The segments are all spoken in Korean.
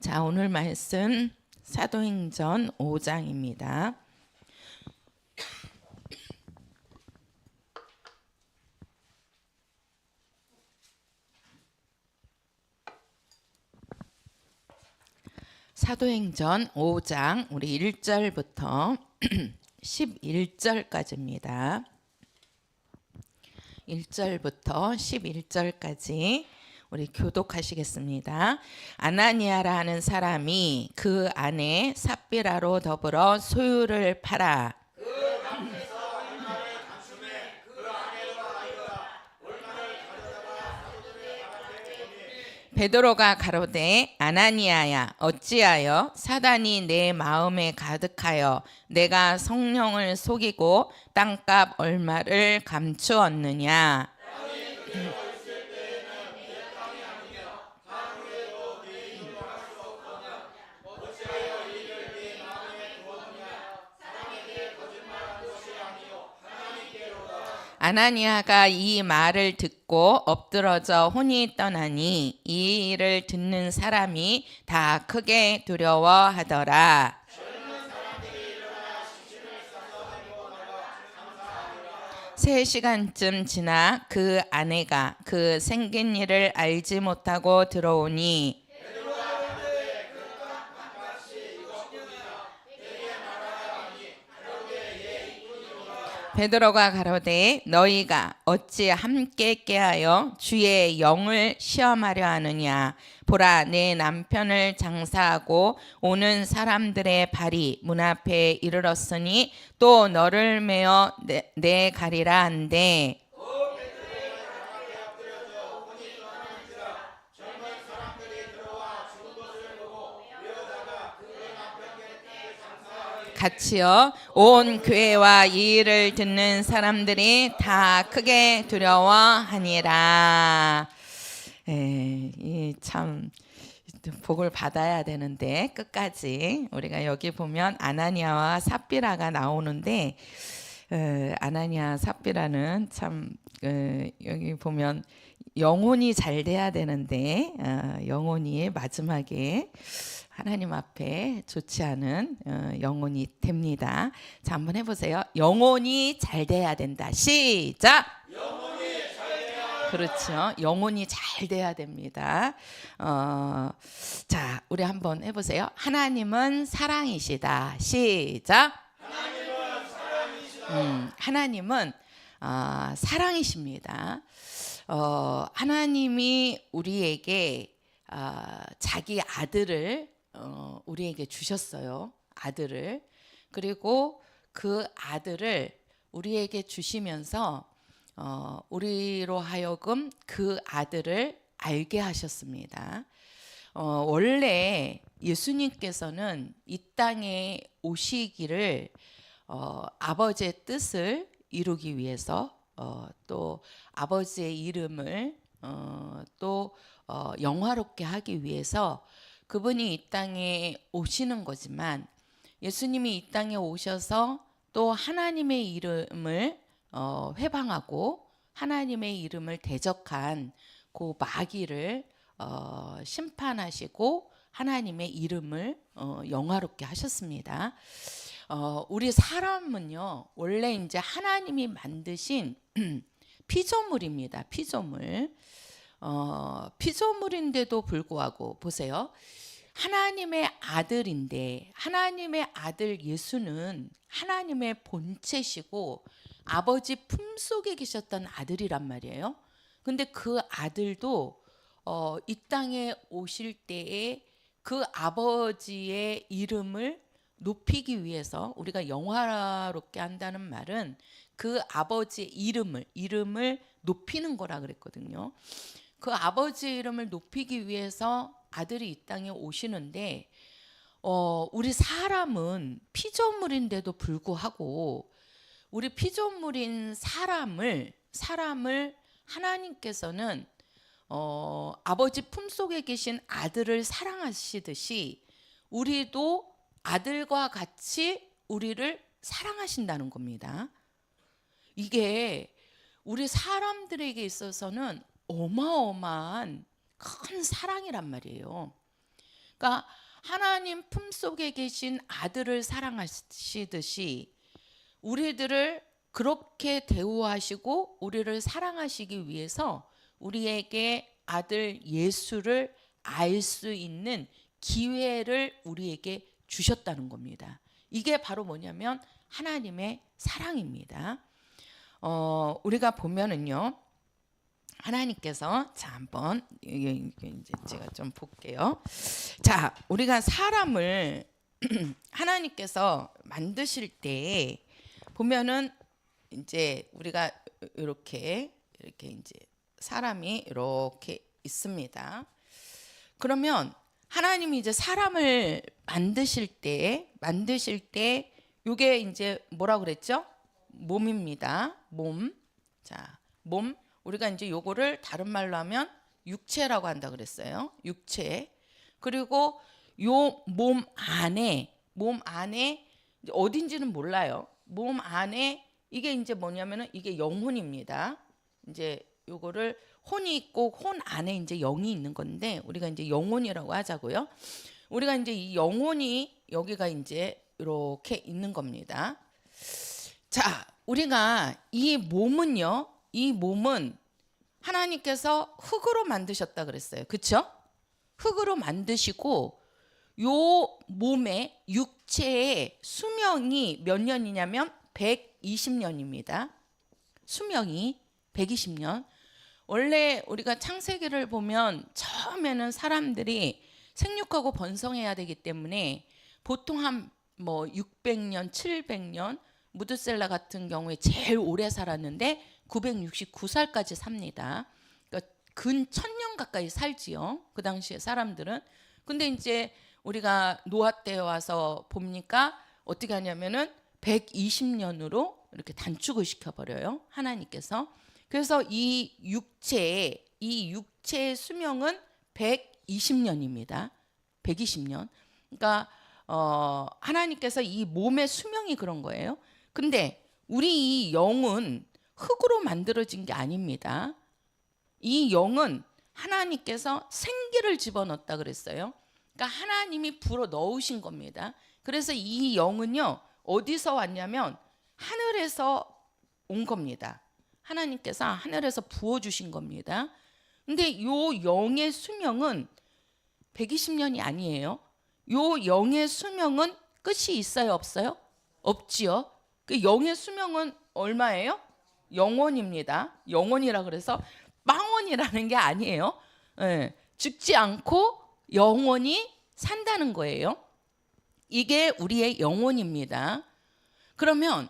자, 오늘 말씀 사도행전 5장입니다. 사도행전 5장 우리 1절부터 11절까지입니다. 1절부터 11절까지 우리 교독하시겠습니다. 아나니아라 하는 사람이 그 아내 삽비라로 더불어 소유를 팔아 베드로가 가로되 아나니아야 어찌하여 사단이 내 마음에 가득하여 내가 성령을 속이고 땅값 얼마를 감추었느냐. 아나니아가 이 말을 듣고 엎드러져 혼이 떠나니 이 일을 듣는 사람이 다 크게 두려워하더라. 3시간쯤 지나 그 아내가 그 생긴 일을 알지 못하고 들어오니 베드로가 가로되 너희가 어찌 함께 깨하여 주의 영을 시험하려 하느냐. 보라, 내 남편을 장사하고 오는 사람들의 발이 문 앞에 이르렀으니 또 너를 메어 내 가리라 한대. 같이요. 온 교회와 이 일을 듣는 사람들이 다 크게 두려워하니라. 참 복을 받아야 되는데 끝까지 우리가 여기 보면 아나니아와 삽비라가 나오는데 아나니아 삽비라는 참 여기 보면 영혼이 잘 돼야 되는데 영혼이 마지막에 하나님 앞에 좋지 않은 영혼이 됩니다. 자, 한번 해보세요. 영혼이 잘 돼야 된다. 시작. 영혼이 잘 돼야 그렇죠. 영혼이 잘 돼야 됩니다. 자, 우리 한번 해보세요. 하나님은 사랑이시다. 시작. 하나님은 사랑이시다. 하나님은 사랑이십니다. 하나님이 우리에게 자기 아들을 우리에게 주셨어요. 아들을. 그리고 그 아들을 우리에게 주시면서 우리로 하여금 그 아들을 알게 하셨습니다. 원래 예수님께서는 이 땅에 오시기를 아버지의 뜻을 이루기 위해서 또 아버지의 이름을 또 영화롭게 하기 위해서 그분이 이 땅에 오시는 거지만 예수님이 이 땅에 오셔서 또 하나님의 이름을 회방하고 하나님의 이름을 대적한 그 마귀를 심판하시고 하나님의 이름을 영화롭게 하셨습니다. 우리 사람은요 원래 이제 하나님이 만드신 피조물입니다. 피조물. 피조물인데도 불구하고 보세요. 하나님의 아들인데 하나님의 아들 예수는 하나님의 본체시고 아버지 품속에 계셨던 아들이란 말이에요. 근데 그 아들도 이 땅에 오실 때에 그 아버지의 이름을 높이기 위해서 우리가 영화롭게 한다는 말은 그 아버지의 이름을 높이는 거라 그랬거든요. 그 아버지의 이름을 높이기 위해서 아들이 이 땅에 오시는데 우리 사람은 피조물인데도 불구하고 우리 피조물인 사람을 하나님께서는 아버지 품속에 계신 아들을 사랑하시듯이 우리도 아들과 같이 우리를 사랑하신다는 겁니다. 이게 우리 사람들에게 있어서는 어마어마한 큰 사랑이란 말이에요. 그러니까 하나님 품속에 계신 아들을 사랑하시듯이 우리들을 그렇게 대우하시고 우리를 사랑하시기 위해서 우리에게 아들 예수를 알 수 있는 기회를 우리에게 주셨다는 겁니다. 이게 바로 뭐냐면 하나님의 사랑입니다. 우리가 보면은요, 하나님께서 자 한번 이제 제가 좀 볼게요. 자, 우리가 사람을 하나님께서 만드실 때 보면은 이제 우리가 이렇게 이제 사람이 이렇게 있습니다. 그러면 하나님이 이제 사람을 만드실 때 이게 이제 뭐라 그랬죠? 몸입니다. 몸. 자, 몸. 우리가 이제 요거를 다른 말로 하면 육체라고 한다 그랬어요. 육체. 그리고 요 몸 안에 어딘지는 몰라요. 몸 안에 이게 이제 뭐냐면은 이게 영혼입니다. 이제 요거를 혼이 있고 혼 안에 이제 영이 있는 건데 우리가 이제 영혼이라고 하자고요. 우리가 이제 이 영혼이 여기가 이제 이렇게 있는 겁니다. 자, 우리가 이 몸은 하나님께서 흙으로 만드셨다 그랬어요. 그렇죠? 흙으로 만드시고 요 몸의 육체의 수명이 몇 년이냐면 120년입니다. 수명이 120년. 원래 우리가 창세기를 보면 처음에는 사람들이 생육하고 번성해야 되기 때문에 보통 한 뭐 600년, 700년, 무드셀라 같은 경우에 제일 오래 살았는데 969살까지 삽니다. 그러니까 근 1000년 가까이 살지요. 그 당시에 사람들은. 근데 이제 우리가 노아 때 와서 봅니까? 어떻게 하냐면은 120년으로 이렇게 단축을 시켜버려요. 하나님께서. 그래서 이 육체의 수명은 120년입니다. 120년. 그러니까 하나님께서 이 몸의 수명이 그런 거예요. 근데 우리 이 영은 흙으로 만들어진 게 아닙니다. 이 영은 하나님께서 생기를 집어넣었다 그랬어요. 그러니까 하나님이 불어 넣으신 겁니다. 그래서 이 영은요, 어디서 왔냐면 하늘에서 온 겁니다. 하나님께서 하늘에서 부어주신 겁니다. 근데 요 영의 수명은 120년이 아니에요. 요 영의 수명은 끝이 있어요, 없어요? 없지요. 그 영의 수명은 얼마예요? 영원입니다. 영원이라 그래서 빵원이라는 게 아니에요. 예, 죽지 않고 영원히 산다는 거예요. 이게 우리의 영혼입니다. 그러면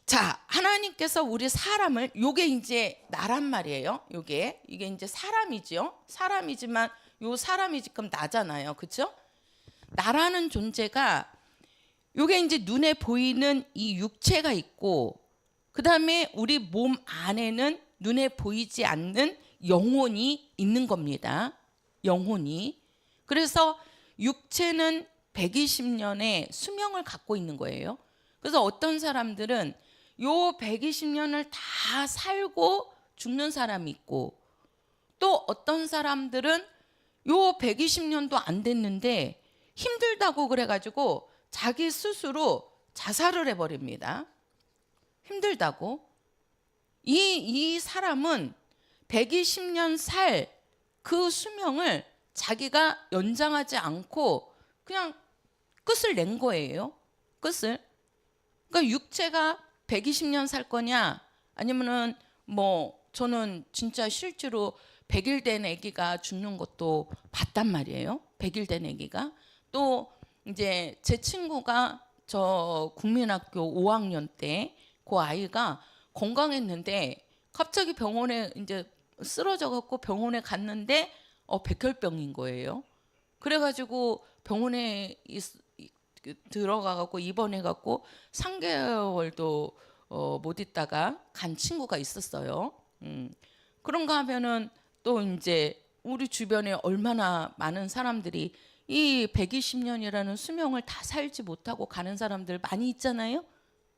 자, 하나님께서 우리 사람을, 요게 이제 나란 말이에요. 이게 이제 사람이죠. 사람이지만 요 사람이 지금 나잖아요. 그렇죠? 나라는 존재가 요게 이제 눈에 보이는 이 육체가 있고, 그 다음에 우리 몸 안에는 눈에 보이지 않는 영혼이 있는 겁니다. 영혼이. 그래서 육체는 120년의 수명을 갖고 있는 거예요. 그래서 어떤 사람들은 요 120년을 다 살고 죽는 사람이 있고, 또 어떤 사람들은 요 120년도 안 됐는데 힘들다고 그래가지고 자기 스스로 자살을 해버립니다. 힘들다고. 이 사람은 120년 살 그 수명을 자기가 연장하지 않고 그냥 끝을 낸 거예요. 끝을. 그러니까 육체가 120년 살 거냐, 아니면은 뭐 저는 진짜 실제로 100일 된 아기가 죽는 것도 봤단 말이에요. 100일 된 아기가. 또 이제 제 친구가 저 국민학교 5학년 때 그 아이가 건강했는데 갑자기 병원에 이제 쓰러져 갖고 병원에 갔는데 백혈병인 거예요. 그래가지고 병원에 들어가 갖고 입원해 갖고 3개월도 못 있다가 간 친구가 있었어요. 그런가 하면은 또 이제 우리 주변에 얼마나 많은 사람들이 이 120년이라는 수명을 다 살지 못하고 가는 사람들 많이 있잖아요.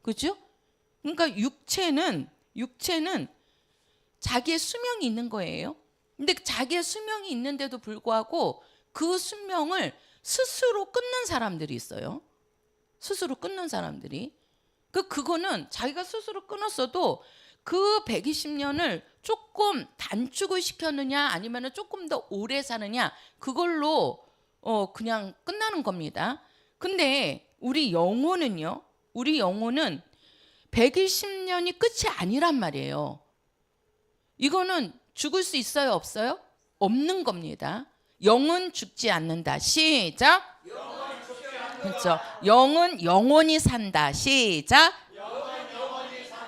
그죠? 그러니까 육체는 자기의 수명이 있는 거예요. 근데 자기의 수명이 있는데도 불구하고 그 수명을 스스로 끊는 사람들이 있어요. 스스로 끊는 사람들이. 그거는 자기가 스스로 끊었어도 그 120년을 조금 단축을 시켰느냐 아니면 조금 더 오래 사느냐 그걸로 그냥 끝나는 겁니다. 근데 우리 영혼은요. 우리 영혼은 120년이 끝이 아니란 말이에요. 이거는 죽을 수 있어요, 없어요? 없는 겁니다. 영은 죽지 않는다. 시작. 그렇죠. 영은 영원히 산다. 시작.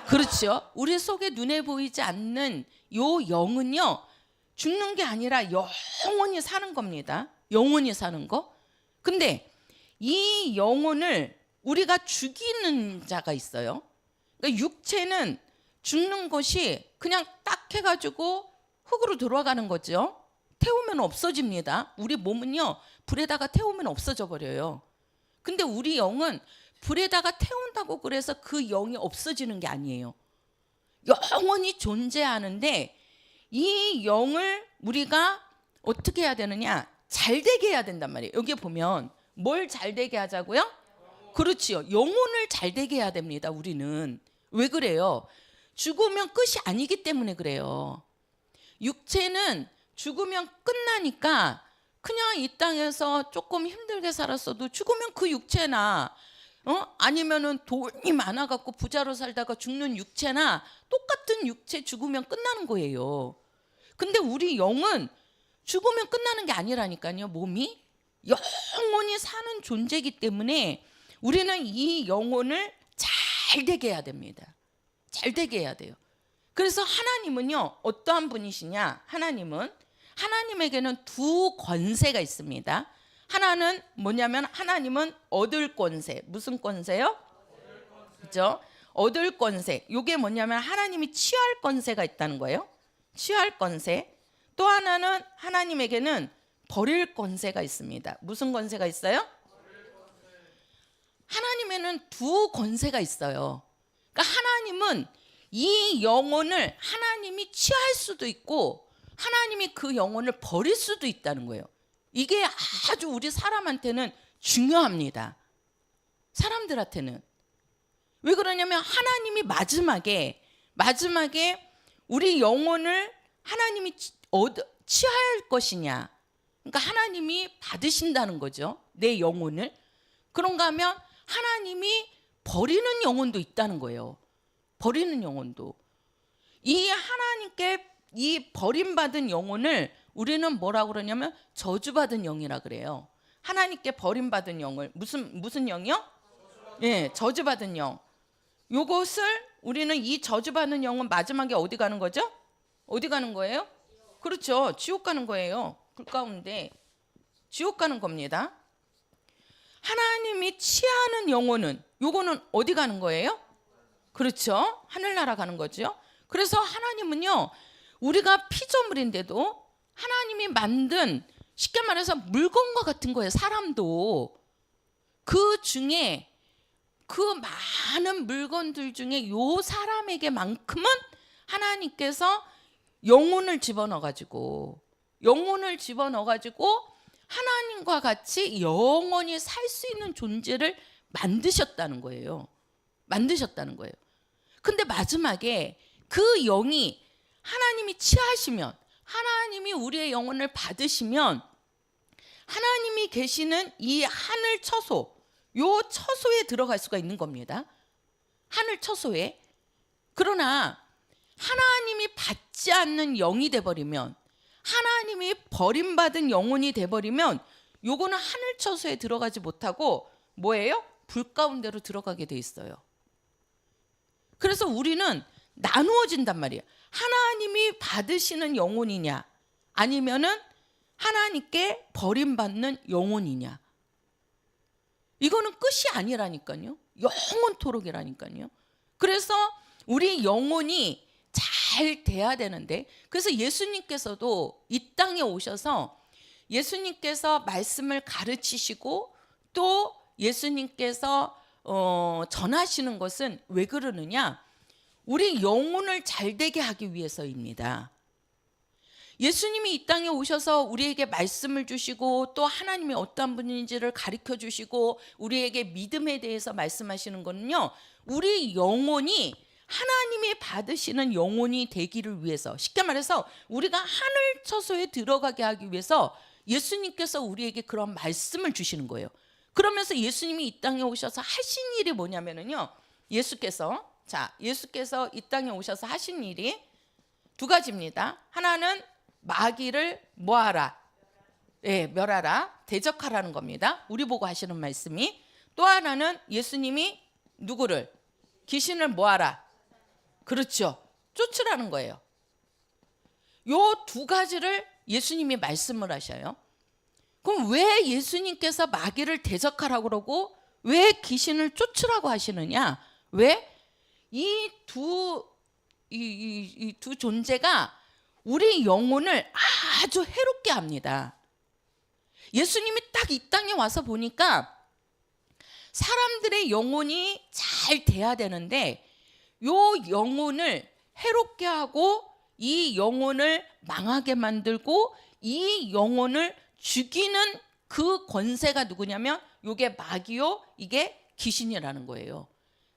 그렇죠. 우리 속에 눈에 보이지 않는 요 영은요. 죽는 게 아니라 영원히 사는 겁니다. 영원히 사는 거. 근데 이 영혼을 우리가 죽이는 자가 있어요. 그러니까 육체는 죽는 것이 그냥 딱 해가지고 흙으로 들어가는 거죠. 태우면 없어집니다. 우리 몸은요. 불에다가 태우면 없어져 버려요. 근데 우리 영은 불에다가 태운다고 그래서 그 영이 없어지는 게 아니에요. 영원히 존재하는데 이 영을 우리가 어떻게 해야 되느냐? 잘 되게 해야 된단 말이에요. 여기 보면 뭘 잘 되게 하자고요? 그렇지요. 영혼을 잘 되게 해야 됩니다. 우리는. 왜 그래요? 죽으면 끝이 아니기 때문에 그래요. 육체는 죽으면 끝나니까 그냥 이 땅에서 조금 힘들게 살았어도 죽으면 그 육체나 아니면은 돈이 많아갖고 부자로 살다가 죽는 육체나 똑같은 육체 죽으면 끝나는 거예요. 근데 우리 영은 죽으면 끝나는 게 아니라니까요. 몸이 영원히 사는 존재이기 때문에 우리는 이 영혼을 잘 되게 해야 됩니다. 잘 되게 해야 돼요. 그래서 하나님은요. 어떠한 분이시냐? 하나님에게는 두 권세가 있습니다. 하나는 뭐냐면 하나님은 얻을 권세. 무슨 권세요? 그렇죠? 얻을 권세. 이게 뭐냐면 하나님이 취할 권세가 있다는 거예요. 취할 권세. 또 하나는 하나님에게는 버릴 권세가 있습니다. 무슨 권세가 있어요? 하나님에는 두 권세가 있어요. 그러니까 하나님은 이 영혼을 하나님이 취할 수도 있고 하나님이 그 영혼을 버릴 수도 있다는 거예요. 이게 아주 우리 사람한테는 중요합니다. 사람들한테는. 왜 그러냐면 하나님이 마지막에 우리 영혼을 하나님이 취할 것이냐. 그러니까 하나님이 받으신다는 거죠. 내 영혼을. 그런가 하면 하나님이 버리는 영혼도 있다는 거예요. 버리는 영혼도. 이 하나님께 이 버림받은 영혼을 우리는 뭐라고 그러냐면 저주받은 영이라 그래요. 하나님께 버림받은 영을 무슨 영이요? 예, 저주받은 영. 요것을 우리는 이 저주받은 영은 마지막에 어디 가는 거죠? 어디 가는 거예요? 그렇죠. 지옥 가는 거예요. 그 가운데 지옥 가는 겁니다. 하나님이 취하는 영혼은 요거는 어디 가는 거예요? 그렇죠. 하늘나라 가는 거죠. 그래서 하나님은요. 우리가 피조물인데도 하나님이 만든 쉽게 말해서 물건과 같은 거예요. 사람도. 그 중에 그 많은 물건들 중에 요 사람에게만큼은 하나님께서 영혼을 집어넣어가지고 하나님과 같이 영원히 살 수 있는 존재를 만드셨다는 거예요. 근데 마지막에 그 영이 하나님이 취하시면 하나님이 우리의 영혼을 받으시면 하나님이 계시는 이 하늘 처소, 요 처소에 들어갈 수가 있는 겁니다. 하늘 처소에. 그러나 하나님이 받지 않는 영이 돼버리면 하나님이 버림받은 영혼이 돼버리면 요거는 하늘 처소에 들어가지 못하고 뭐예요? 불 가운데로 들어가게 돼 있어요. 그래서 우리는 나누어진단 말이에요. 하나님이 받으시는 영혼이냐 아니면은 하나님께 버림받는 영혼이냐. 이거는 끝이 아니라니까요. 영원토록이라니까요. 그래서 우리 영혼이 잘 돼야 되는데 그래서 예수님께서도 이 땅에 오셔서 예수님께서 말씀을 가르치시고 또 예수님께서 전하시는 것은 왜 그러느냐? 우리 영혼을 잘 되게 하기 위해서입니다. 예수님이 이 땅에 오셔서 우리에게 말씀을 주시고 또 하나님이 어떠한 분인지를 가르쳐 주시고 우리에게 믿음에 대해서 말씀하시는 거는요, 우리 영혼이 하나님이 받으시는 영혼이 되기를 위해서, 쉽게 말해서 우리가 하늘 처소에 들어가게 하기 위해서 예수님께서 우리에게 그런 말씀을 주시는 거예요. 그러면서 예수님이 이 땅에 오셔서 하신 일이 뭐냐면요, 예수께서 이 땅에 오셔서 하신 일이 두 가지입니다. 하나는 마귀를 뭐하라? 멸하라, 대적하라는 겁니다. 우리 보고 하시는 말씀이. 또 하나는 예수님이 누구를? 귀신을 뭐하라? 그렇죠, 쫓으라는 거예요. 요 두 가지를 예수님이 말씀을 하셔요. 그럼 왜 예수님께서 마귀를 대적하라고 그러고 왜 귀신을 쫓으라고 하시느냐? 왜? 이 두 존재가 우리 영혼을 아주 해롭게 합니다. 예수님이 딱 이 땅에 와서 보니까 사람들의 영혼이 잘 돼야 되는데 요 영혼을 해롭게 하고 이 영혼을 망하게 만들고 이 영혼을 죽이는 그 권세가 누구냐면 요게 마귀요, 이게 귀신이라는 거예요.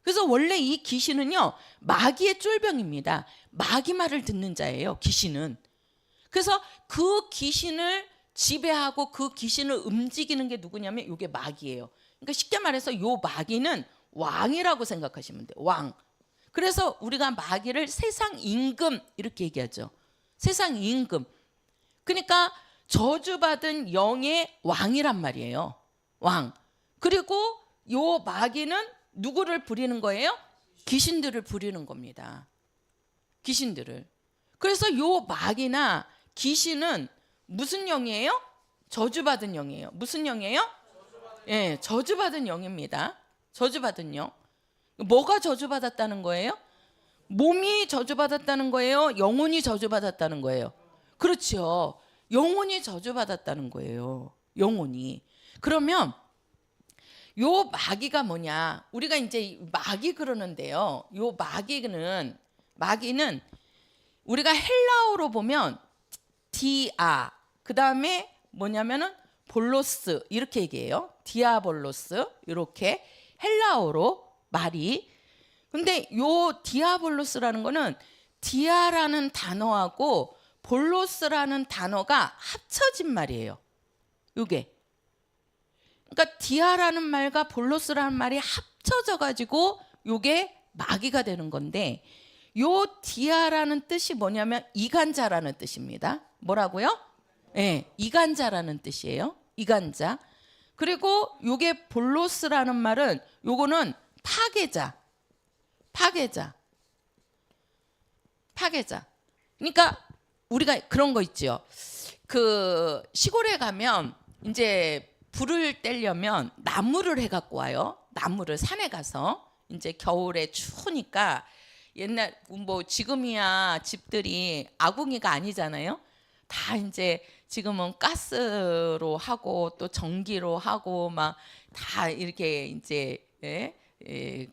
그래서 원래 이 귀신은요, 마귀의 쫄병입니다. 마귀 말을 듣는 자예요, 귀신은. 그래서 그 귀신을 지배하고 그 귀신을 움직이는 게 누구냐면 요게 마귀예요. 그러니까 쉽게 말해서 요 마귀는 왕이라고 생각하시면 돼요, 왕. 그래서 우리가 마귀를 세상 임금 이렇게 얘기하죠. 세상 임금. 그러니까 저주받은 영의 왕이란 말이에요, 왕. 그리고 요 마귀는 누구를 부리는 거예요? 귀신들을 부리는 겁니다. 귀신들을. 그래서 요 마귀나 귀신은 무슨 영이에요? 저주받은 영이에요. 무슨 영이에요? 저주받은 영입니다. 저주받은 영. 뭐가 저주받았다는 거예요? 몸이 저주받았다는 거예요? 영혼이 저주받았다는 거예요? 그렇죠, 영혼이 저주받았다는 거예요, 영혼이. 그러면 요 마귀가 뭐냐? 우리가 이제 마귀 그러는데요, 요 마귀는 우리가 헬라어로 보면 디아, 그 다음에 뭐냐면은 볼로스 이렇게 얘기해요. 디아볼로스, 이렇게 헬라어로 말이. 근데 요 디아볼로스라는 거는 디아라는 단어하고 볼로스라는 단어가 합쳐진 말이에요, 요게. 그러니까 디아라는 말과 볼로스라는 말이 합쳐져 가지고 요게 마귀가 되는 건데, 요 디아라는 뜻이 뭐냐면 이간자라는 뜻입니다. 뭐라고요? 이간자라는 뜻이에요, 이간자. 그리고 요게 볼로스라는 말은 요거는 파괴자. 그러니까 우리가 그런 거 있죠. 그 시골에 가면 이제 불을 떼려면 나무를 해갖고 와요. 나무를 산에 가서 이제 겨울에 추우니까, 옛날 뭐 지금이야 집들이 아궁이가 아니잖아요. 다 이제 지금은 가스로 하고 또 전기로 하고 막 다 이렇게 이제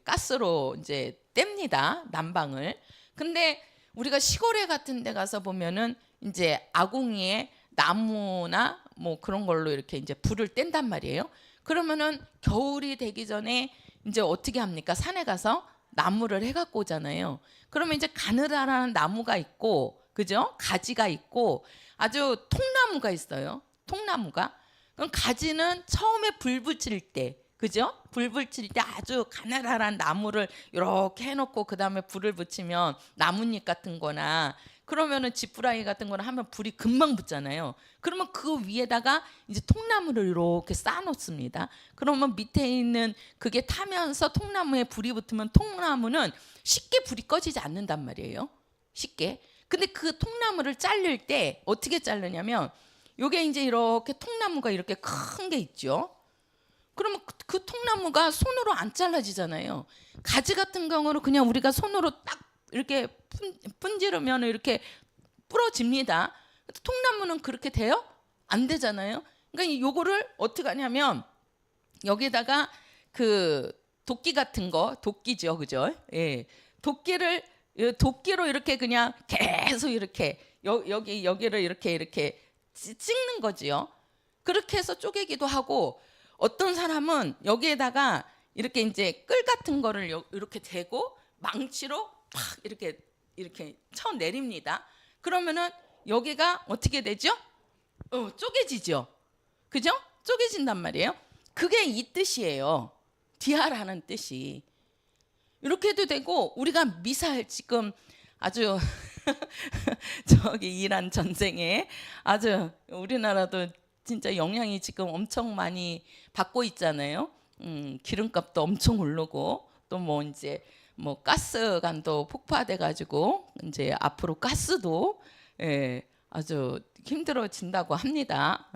가스로 이제 뗍니다, 난방을. 근데 우리가 시골에 같은 데 가서 보면은 이제 아궁이에 나무나 뭐 그런 걸로 이렇게 이제 불을 뗀단 말이에요. 그러면은 겨울이 되기 전에 이제 어떻게 합니까? 산에 가서 나무를 해갖고 오잖아요. 그러면 이제 가느다란 나무가 있고, 그죠? 가지가 있고, 아주 통나무가 있어요, 통나무가. 그럼 가지는 처음에 불 붙일 때, 그죠? 불 붙일 때 아주 가느다란 나무를 이렇게 해놓고 그 다음에 불을 붙이면 나뭇잎 같은 거나 그러면은 지푸라기 같은 거나 하면 불이 금방 붙잖아요. 그러면 그 위에다가 이제 통나무를 이렇게 쌓아놓습니다. 그러면 밑에 있는 그게 타면서 통나무에 불이 붙으면 통나무는 쉽게 불이 꺼지지 않는단 말이에요, 쉽게. 근데 그 통나무를 자를 때 어떻게 자르냐면, 요게 이제 이렇게 통나무가 이렇게 큰 게 있죠. 그러면 그 통나무가 손으로 안 잘라지잖아요. 가지 같은 경우는 그냥 우리가 손으로 딱 이렇게 분지르면 이렇게 부러집니다. 통나무는 그렇게 돼요? 안 되잖아요. 그러니까 요거를 어떻게 하냐면, 여기다가 그 도끼 같은 거, 도끼죠, 그죠? 도끼로 이렇게 그냥 계속 이렇게 여기를 이렇게 찍는 거지요. 그렇게 해서 쪼개기도 하고, 어떤 사람은 여기에다가 이렇게 이제 끌 같은 거를 이렇게 대고 망치로 팍 이렇게 쳐 내립니다. 그러면은 여기가 어떻게 되죠? 쪼개지죠. 그죠? 쪼개진단 말이에요. 그게 이 뜻이에요. 디아라는 뜻이. 이렇게 해도 되고, 우리가 미사일 지금 아주 저기 이란 전쟁에 아주 우리나라도 진짜 영향이 지금 엄청 많이 받고 있잖아요. 기름값도 엄청 오르고, 또 뭐 이제 뭐 가스관도 폭파돼 가지고 이제 앞으로 가스도 아주 힘들어진다고 합니다.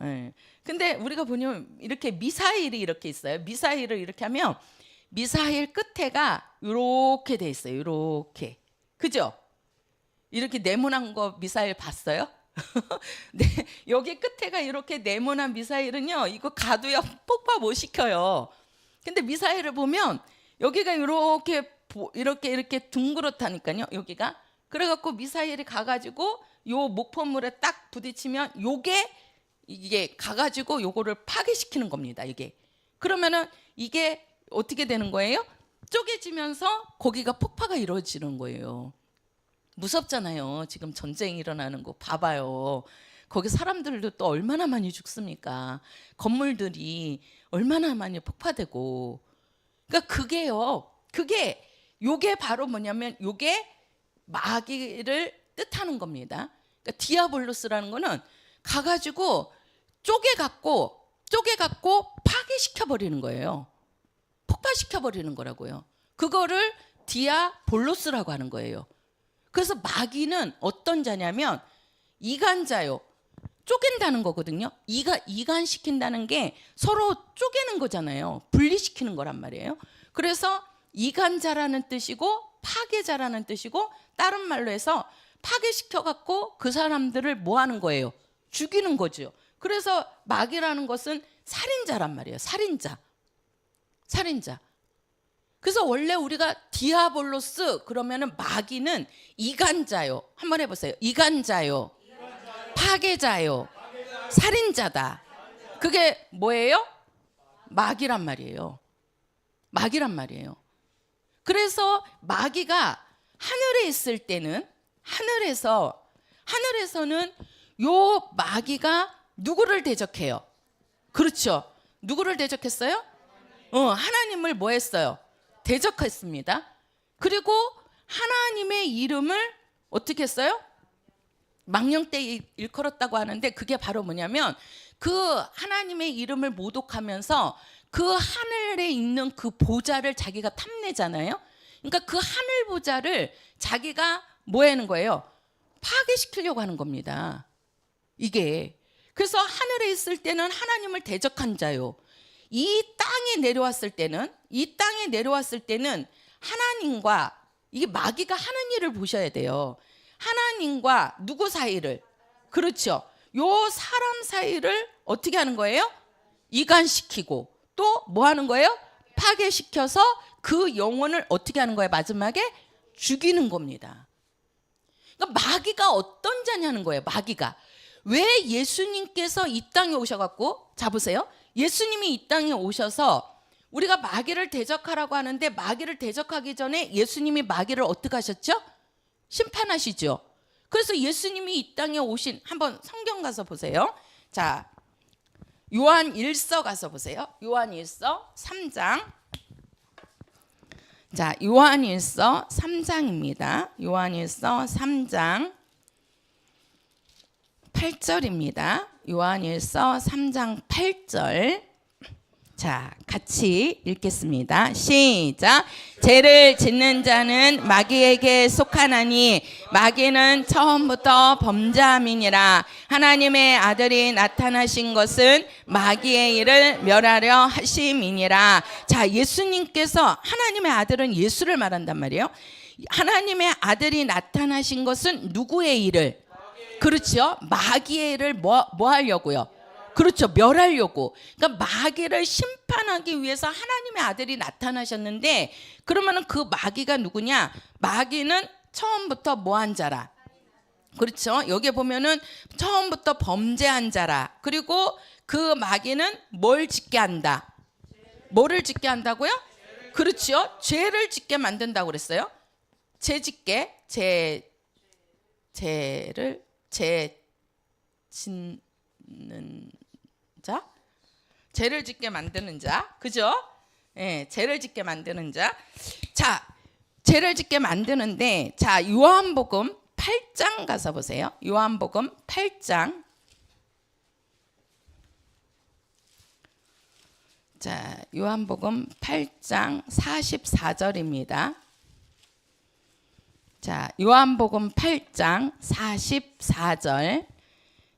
근데 우리가 보면 이렇게 미사일이 이렇게 있어요. 미사일을 이렇게 하면 미사일 끝에가 이렇게 돼 있어요. 이렇게. 그죠? 이렇게 네모난 거 미사일 봤어요? 네, 여기 끝에가 이렇게 네모난 미사일은요, 이거 가도요 폭파 못 시켜요. 근데 미사일을 보면 여기가 이렇게 둥그렇다니까요. 여기가. 그래갖고 미사일이 가가지고 요 목표물에 딱 부딪히면 이게 가가지고 요거를 파괴시키는 겁니다. 이게. 그러면은 이게 어떻게 되는 거예요? 쪼개지면서 거기가 폭파가 이루어지는 거예요. 무섭잖아요. 지금 전쟁이 일어나는 거 봐봐요. 거기 사람들도 또 얼마나 많이 죽습니까? 건물들이 얼마나 많이 폭파되고. 그러니까 요게 바로 뭐냐면 요게 마귀를 뜻하는 겁니다. 그러니까 디아볼로스라는 거는 가가지고 쪼개갖고 파괴시켜 버리는 거예요. 폭파시켜 버리는 거라고요. 그거를 디아볼로스라고 하는 거예요. 그래서 마귀는 어떤 자냐면 이간자요. 쪼갠다는 거거든요. 이간시킨다는 게 서로 쪼개는 거잖아요. 분리시키는 거란 말이에요. 그래서 이간자라는 뜻이고 파괴자라는 뜻이고, 다른 말로 해서 파괴시켜갖고 그 사람들을 뭐 하는 거예요? 죽이는 거죠. 그래서 마귀라는 것은 살인자란 말이에요. 살인자. 그래서 원래 우리가 디아볼로스 그러면은 마귀는 이간자요. 한번 해보세요. 이간자요. 파괴자요. 살인자다. 그게 뭐예요? 마귀란 말이에요. 그래서 마귀가 하늘에 있을 때는 하늘에서는 요 마귀가 누구를 대적해요? 그렇죠. 누구를 대적했어요? 하나님을 뭐 했어요? 대적했습니다. 그리고 하나님의 이름을 어떻게 했어요? 망령되이 일컬었다고 하는데, 그게 바로 뭐냐면 그 하나님의 이름을 모독하면서 그 하늘에 있는 그 보좌를 자기가 탐내잖아요. 그러니까 그 하늘 보좌를 자기가 뭐 하는 거예요? 파괴시키려고 하는 겁니다. 이게. 그래서 하늘에 있을 때는 하나님을 대적한 자요. 이 땅에 내려왔을 때는 하나님과, 이게 마귀가 하는 일을 보셔야 돼요. 하나님과 누구 사이를, 그렇죠, 요 사람 사이를 어떻게 하는 거예요? 이간시키고, 또 뭐 하는 거예요? 파괴시켜서 그 영혼을 어떻게 하는 거예요? 마지막에 죽이는 겁니다. 그러니까 마귀가 어떤 자냐는 거예요. 마귀가 왜 예수님께서 이 땅에 오셔갖고, 자 보세요, 예수님이 이 땅에 오셔서 우리가 마귀를 대적하라고 하는데, 마귀를 대적하기 전에 예수님이 마귀를 어떻게 하셨죠? 심판하시죠. 그래서 예수님이 이 땅에 오신, 한번 성경 가서 보세요. 자, 요한 1서 가서 보세요. 요한 1서 3장. 자, 요한 1서 3장입니다. 요한 1서 3장 8절입니다. 요한 1서 3장 8절. 자, 같이 읽겠습니다. 시작. 죄를 짓는 자는 마귀에게 속하나니 마귀는 처음부터 범죄함이니라. 하나님의 아들이 나타나신 것은 마귀의 일을 멸하려 하심이니라. 자, 예수님께서, 하나님의 아들은 예수를 말한단 말이에요. 하나님의 아들이 나타나신 것은 누구의 일을? 그렇죠. 마귀의 일을 뭐 하려고요? 그렇죠. 멸하려고. 그러니까 마귀를 심판하기 위해서 하나님의 아들이 나타나셨는데, 그러면은 그 마귀가 누구냐? 마귀는 처음부터 뭐한 자라? 그렇죠? 여기 보면은 처음부터 범죄한 자라. 그리고 그 마귀는 뭘 짓게 한다? 뭐를 짓게 한다고요? 그렇죠? 죄를 짓게 만든다고 그랬어요. 죄 짓게, 죄를 짓는 자, 죄를 짓게 만드는 자, 그죠? 예, 죄를 짓게 만드는 자. 자, 죄를 짓게 만드는데, 자, 요한복음 8장 가서 보세요. 요한복음 8장. 자, 요한복음 8장 44절입니다. 자, 요한복음 8장 44절.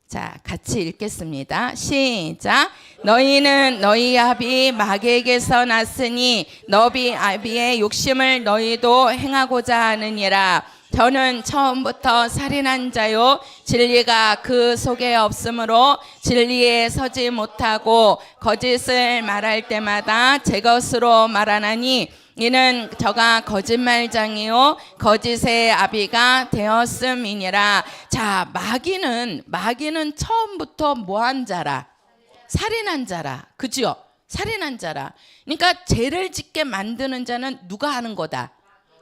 자, 같이 읽겠습니다. 시작. 너희는 너희 아비 마귀에게서 났으니 너희 아비의 욕심을 너희도 행하고자 하느니라. 저는 처음부터 살인한 자요 진리가 그 속에 없으므로 진리에 서지 못하고 거짓을 말할 때마다 제 것으로 말하나니 이는 저가 거짓말장이요 거짓의 아비가 되었음이니라. 자, 마귀는 처음부터 뭐한 자라? 살인한 자라. 그죠? 살인한 자라. 그러니까 죄를 짓게 만드는 자는 누가 하는 거다?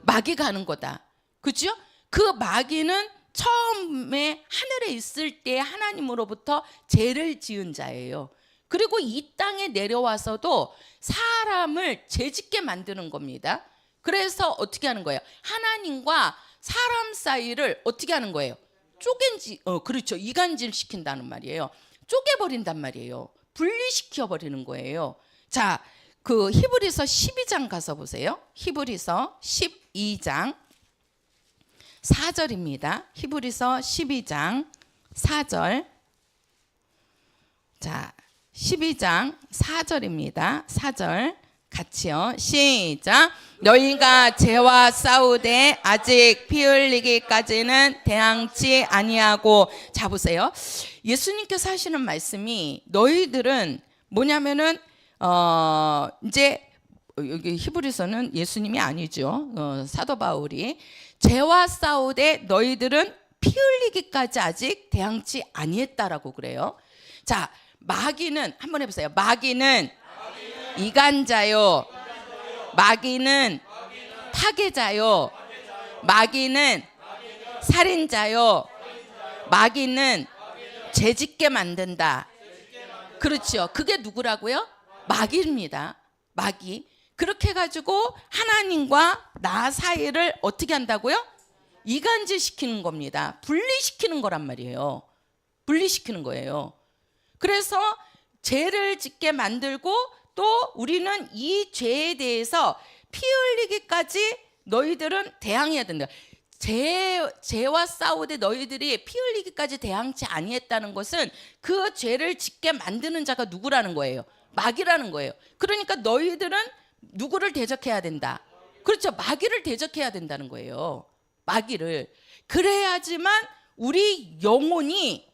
마귀가 하는 거다. 그죠? 그 마귀는 처음에 하늘에 있을 때 하나님으로부터 죄를 지은 자예요. 그리고 이 땅에 내려와서도 사람을 죄짓게 만드는 겁니다. 그래서 어떻게 하는 거예요? 하나님과 사람 사이를 어떻게 하는 거예요? 그렇죠. 이간질 시킨다는 말이에요. 쪼개버린단 말이에요. 분리시켜 버리는 거예요. 자, 그 히브리서 12장 가서 보세요. 히브리서 12장 4절입니다. 히브리서 12장 4절. 자, 12장 4절입니다. 4절 같이요. 시작. 너희가 죄와 싸우되 아직 피 흘리기까지는 대항치 아니하고. 자, 보세요. 예수님께서 하시는 말씀이 너희들은 뭐냐면은 이제 여기 히브리서는 예수님이 아니죠. 사도 바울이 죄와 싸우되 너희들은 피 흘리기까지 아직 대항치 아니했다라고 그래요. 자, 마귀는 한번 해보세요. 마귀는 이간자요. 마귀는 파괴자요. 마귀는 살인자요. 마귀는 죄짓게 만든다. 그렇죠. 그게 누구라고요? 마귀입니다. 마귀. 그렇게 해가지고 하나님과 나 사이를 어떻게 한다고요? 이간질 시키는 겁니다. 분리시키는 거란 말이에요. 분리시키는 거예요. 그래서 죄를 짓게 만들고 또 우리는 이 죄에 대해서 피 흘리기까지 너희들은 대항해야 된다. 죄와 싸우되 너희들이 피 흘리기까지 대항치 아니했다는 것은 그 죄를 짓게 만드는 자가 누구라는 거예요? 마귀라는 거예요. 그러니까 너희들은 누구를 대적해야 된다? 그렇죠. 마귀를 대적해야 된다는 거예요. 마귀를. 그래야지만 우리 영혼이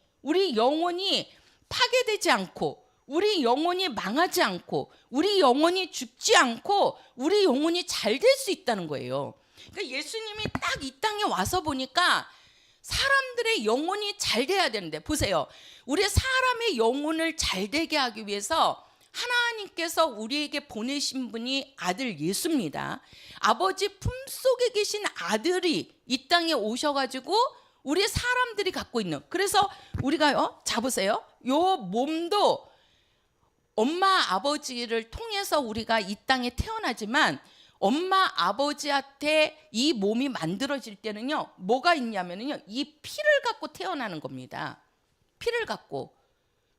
파괴되지 않고 우리 영혼이 망하지 않고 우리 영혼이 죽지 않고 우리 영혼이 잘 될 수 있다는 거예요. 그러니까 예수님이 딱 이 땅에 와서 보니까 사람들의 영혼이 잘 돼야 되는데, 보세요. 우리 사람의 영혼을 잘 되게 하기 위해서 하나님께서 우리에게 보내신 분이 아들 예수입니다. 아버지 품속에 계신 아들이 이 땅에 오셔가지고 우리 사람들이 갖고 있는, 그래서 우리가요, 자 보세요. 요 몸도 엄마 아버지를 통해서 우리가 이 땅에 태어나지만 엄마 아버지한테 이 몸이 만들어질 때는요, 뭐가 있냐면요, 이 피를 갖고 태어나는 겁니다. 피를 갖고.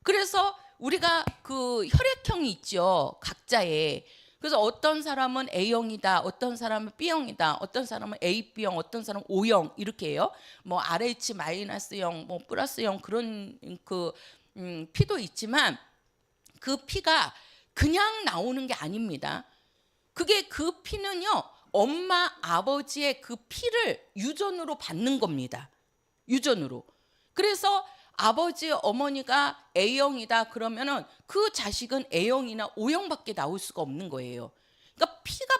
그래서 우리가 그 혈액형이 있죠, 각자의. 그래서 어떤 사람은 A형이다, 어떤 사람은 B형이다, 어떤 사람은 AB형, 어떤 사람은 O형, 이렇게 해요. 뭐 RH-형, 뭐 플러스형, 그런 피도 있지만 그 피가 그냥 나오는 게 아닙니다. 그게 그 피는요, 엄마 아버지의 그 피를 유전으로 받는 겁니다. 유전으로. 그래서 아버지 어머니가 A형이다 그러면은 그 자식은 A형이나 O형밖에 나올 수가 없는 거예요. 그러니까 피가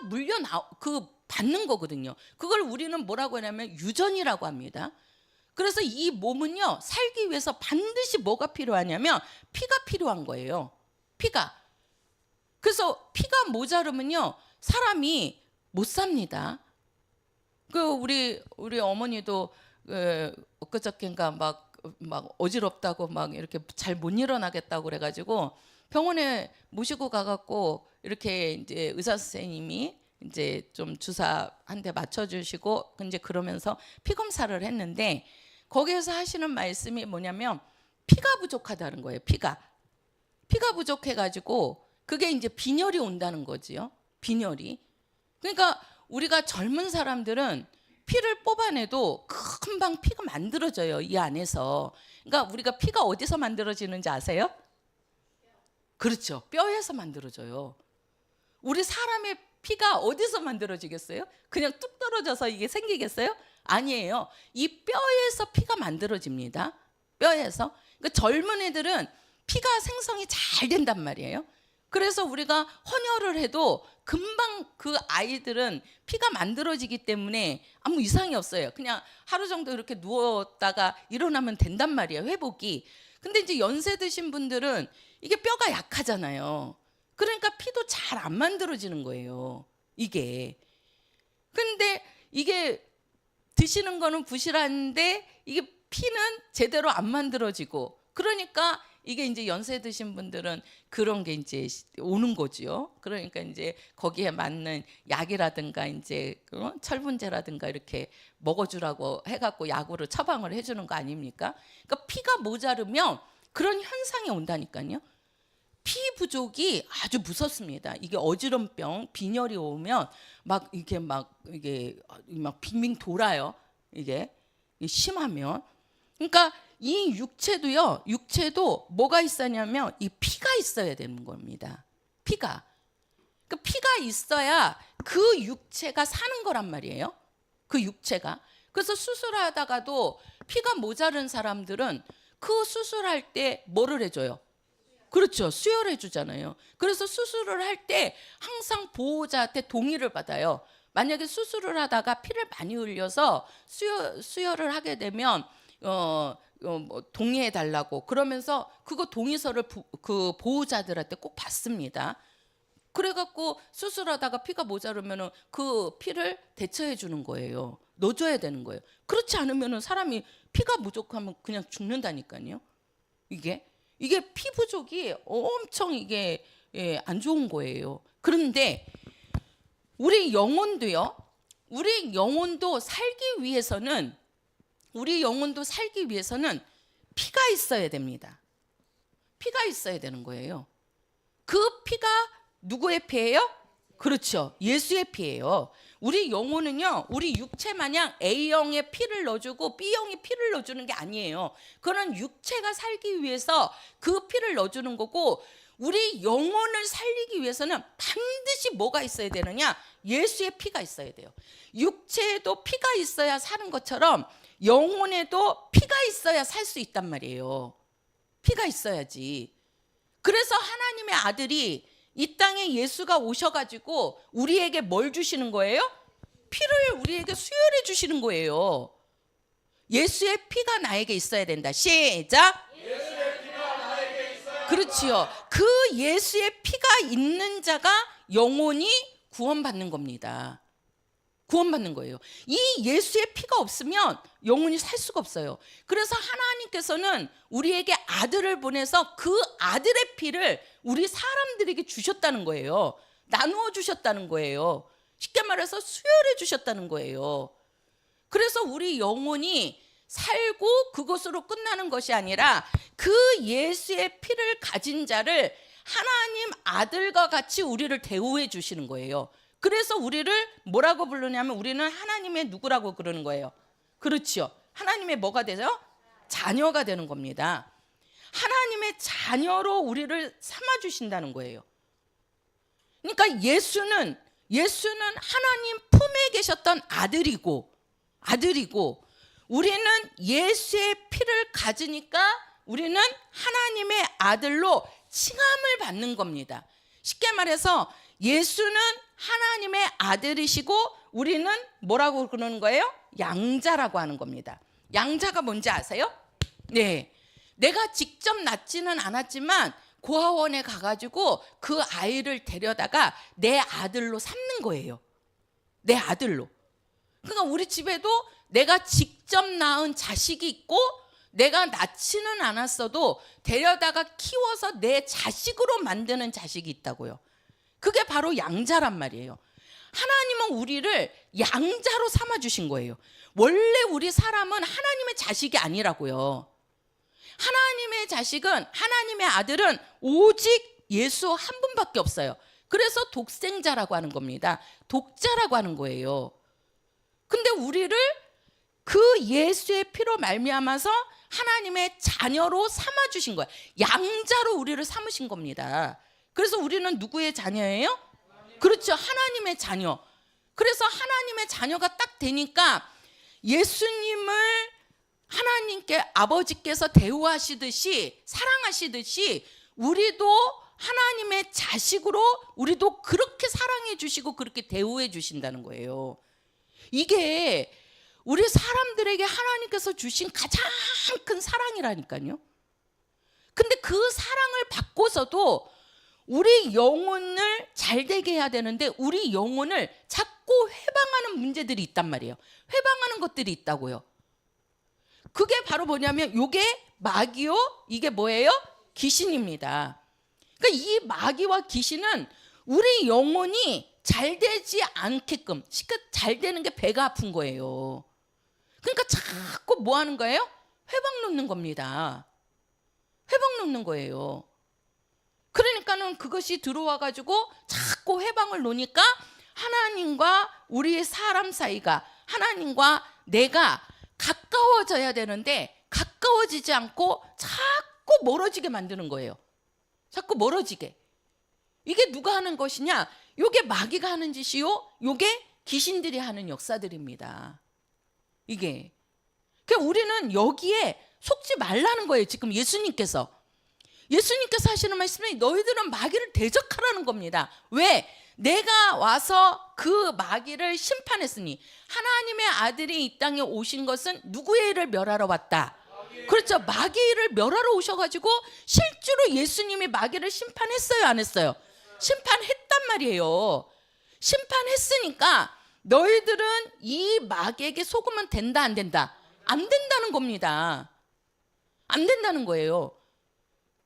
받는 거거든요. 그걸 우리는 뭐라고 하냐면 유전이라고 합니다. 그래서 이 몸은요, 살기 위해서 반드시 뭐가 필요하냐면 피가 필요한 거예요. 피가. 그래서 피가 모자르면요, 사람이 못 삽니다. 우리 어머니도 엊그저께인가 막 어지럽다고 막 이렇게 잘 못 일어나겠다고 그래가지고 병원에 모시고 가갖고 이렇게 이제 의사 선생님이 이제 좀 주사 한 대 맞춰주시고 이제 그러면서 피 검사를 했는데 거기에서 하시는 말씀이 뭐냐면 피가 부족하다는 거예요. 피가 부족해가지고 그게 이제 빈혈이 온다는 거지요. 빈혈이. 그러니까 우리가 젊은 사람들은 피를 뽑아내도 금방 피가 만들어져요, 이 안에서. 그러니까 우리가 피가 어디서 만들어지는지 아세요? 그렇죠. 뼈에서 만들어져요. 우리 사람의 피가 어디서 만들어지겠어요? 그냥 뚝 떨어져서 이게 생기겠어요? 아니에요. 이 뼈에서 피가 만들어집니다. 뼈에서. 그러니까 젊은 애들은 피가 생성이 잘 된단 말이에요. 그래서 우리가 헌혈을 해도 금방 그 아이들은 피가 만들어지기 때문에 아무 이상이 없어요. 그냥 하루 정도 이렇게 누웠다가 일어나면 된단 말이에요, 회복이. 근데 이제 연세 드신 분들은 이게 뼈가 약하잖아요. 그러니까 피도 잘 안 만들어지는 거예요, 이게. 근데 이게 드시는 거는 부실한데 이게 피는 제대로 안 만들어지고, 그러니까 이게 이제 연세 드신 분들은 그런 게 이제 오는 거지요. 그러니까 이제 거기에 맞는 약이라든가 이제 철분제라든가 이렇게 먹어주라고 해갖고 약으로 처방을 해주는 거 아닙니까? 그러니까 피가 모자르면 그런 현상이 온다니까요. 피 부족이 아주 무섭습니다. 이게 어지럼병, 빈혈이 오면 이게 막 빙빙 돌아요. 이게 심하면. 그러니까 이 육체도 뭐가 있어야냐면 이 피가 있어야 되는 겁니다. 피가. 그러니까 피가 있어야 그 육체가 사는 거란 말이에요. 그 육체가. 그래서 수술하다가도 피가 모자른 사람들은 그 수술할 때 뭐를 해줘요? 그렇죠. 수혈해 주잖아요. 그래서 수술을 할 때 항상 보호자한테 동의를 받아요. 만약에 수술을 하다가 피를 많이 흘려서 수혈을 하게 되면 동의해 달라고 그러면서 그거 동의서를 그 보호자들한테 꼭 받습니다. 그래갖고 수술하다가 피가 모자르면은 그 피를 대처해 주는 거예요. 넣어줘야 되는 거예요. 그렇지 않으면은 사람이 피가 부족하면 그냥 죽는다니까요. 이게 피 부족이 엄청 이게 안 좋은 거예요. 그런데 우리 영혼도 살기 위해서는 피가 있어야 됩니다. 피가 있어야 되는 거예요. 그 피가 누구의 피예요? 그렇죠. 예수의 피예요. 우리 영혼은요, 우리 육체 마냥 A형의 피를 넣어주고 B형의 피를 넣어주는 게 아니에요. 그런 육체가 살기 위해서 그 피를 넣어주는 거고, 우리 영혼을 살리기 위해서는 반드시 뭐가 있어야 되느냐? 예수의 피가 있어야 돼요. 육체에도 피가 있어야 사는 것처럼 영혼에도 피가 있어야 살 수 있단 말이에요. 피가 있어야지. 그래서 하나님의 아들이 이 땅에 예수가 오셔가지고 우리에게 뭘 주시는 거예요? 피를 우리에게 수혈해 주시는 거예요. 예수의 피가 나에게 있어야 된다. 시작. 예수의 피가 나에게 있어야 그렇지요. 그 예수의 피가 있는 자가 영혼이 구원받는 겁니다. 구원받는 거예요. 이 예수의 피가 없으면 영혼이 살 수가 없어요. 그래서 하나님께서는 우리에게 아들을 보내서 그 아들의 피를 우리 사람들에게 주셨다는 거예요. 나누어 주셨다는 거예요. 쉽게 말해서 수혈해 주셨다는 거예요. 그래서 우리 영혼이 살고 그것으로 끝나는 것이 아니라 그 예수의 피를 가진 자를 하나님 아들과 같이 우리를 대우해 주시는 거예요. 그래서 우리를 뭐라고 부르냐면 우리는 하나님의 누구라고 그러는 거예요. 그렇죠. 하나님의 뭐가 되죠? 자녀가 되는 겁니다. 하나님의 자녀로 우리를 삼아 주신다는 거예요. 그러니까 예수는 하나님 품에 계셨던 아들이고 우리는 예수의 피를 가지니까 우리는 하나님의 아들로 칭함을 받는 겁니다. 쉽게 말해서 예수는 하나님의 아들이시고 우리는 뭐라고 그러는 거예요? 양자라고 하는 겁니다. 양자가 뭔지 아세요? 네. 내가 직접 낳지는 않았지만 고아원에 가가지고 그 아이를 데려다가 내 아들로 삼는 거예요. 내 아들로. 그러니까 우리 집에도 내가 직접 낳은 자식이 있고 내가 낳지는 않았어도 데려다가 키워서 내 자식으로 만드는 자식이 있다고요. 그게 바로 양자란 말이에요. 하나님은 우리를 양자로 삼아주신 거예요. 원래 우리 사람은 하나님의 자식이 아니라고요. 하나님의 자식은, 하나님의 아들은 오직 예수 한 분밖에 없어요. 그래서 독생자라고 하는 겁니다. 독자라고 하는 거예요. 근데 우리를 그 예수의 피로 말미암아서 하나님의 자녀로 삼아주신 거예요. 양자로 우리를 삼으신 겁니다. 그래서 우리는 누구의 자녀예요? 그렇죠. 하나님의 자녀. 그래서 하나님의 자녀가 딱 되니까 예수님을 하나님께 아버지께서 대우하시듯이 사랑하시듯이 우리도 하나님의 자식으로 우리도 그렇게 사랑해 주시고 그렇게 대우해 주신다는 거예요. 이게 우리 사람들에게 하나님께서 주신 가장 큰 사랑이라니까요. 근데 그 사랑을 받고서도 우리 영혼을 잘 되게 해야 되는데 우리 영혼을 자꾸 회방하는 문제들이 있단 말이에요. 회방하는 것들이 있다고요. 그게 바로 뭐냐면 이게 마귀요, 이게 뭐예요? 귀신입니다. 그러니까 이 마귀와 귀신은 우리 영혼이 잘 되지 않게끔, 잘 되는 게 배가 아픈 거예요. 그러니까 자꾸 뭐 하는 거예요? 회방 놓는 겁니다. 회방 놓는 거예요. 그러니까는 그것이 들어와 가지고 자꾸 회방을 놓으니까 하나님과 우리 사람 사이가, 하나님과 내가 가까워져야 되는데 가까워지지 않고 자꾸 멀어지게 만드는 거예요. 자꾸 멀어지게. 이게 누가 하는 것이냐? 이게 마귀가 하는 짓이요, 이게 귀신들이 하는 역사들입니다. 이게. 그러니까 우리는 여기에 속지 말라는 거예요. 지금 예수님께서 하시는 말씀이 너희들은 마귀를 대적하라는 겁니다. 왜? 내가 와서 그 마귀를 심판했으니. 하나님의 아들이 이 땅에 오신 것은 누구의 일을 멸하러 왔다? 그렇죠. 마귀의 일을 멸하러 오셔가지고 실제로 예수님이 마귀를 심판했어요, 안 했어요? 심판했단 말이에요. 심판했으니까 너희들은 이 마귀에게 속으면 된다, 안 된다? 안 된다는 겁니다. 안 된다는 거예요.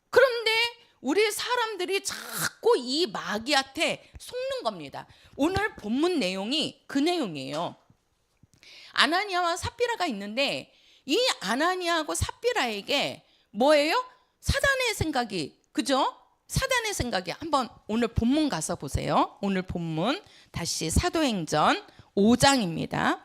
그런데 우리 사람들이 자꾸 이 마귀한테 속는 겁니다. 오늘 본문 내용이 그 내용이에요. 아나니아와 삽비라가 있는데 이 아나니아하고 삽비라에게 뭐예요? 사단의 생각이, 그죠? 사단의 생각이. 한번 오늘 본문 가서 보세요. 오늘 본문 다시 사도행전 5장입니다.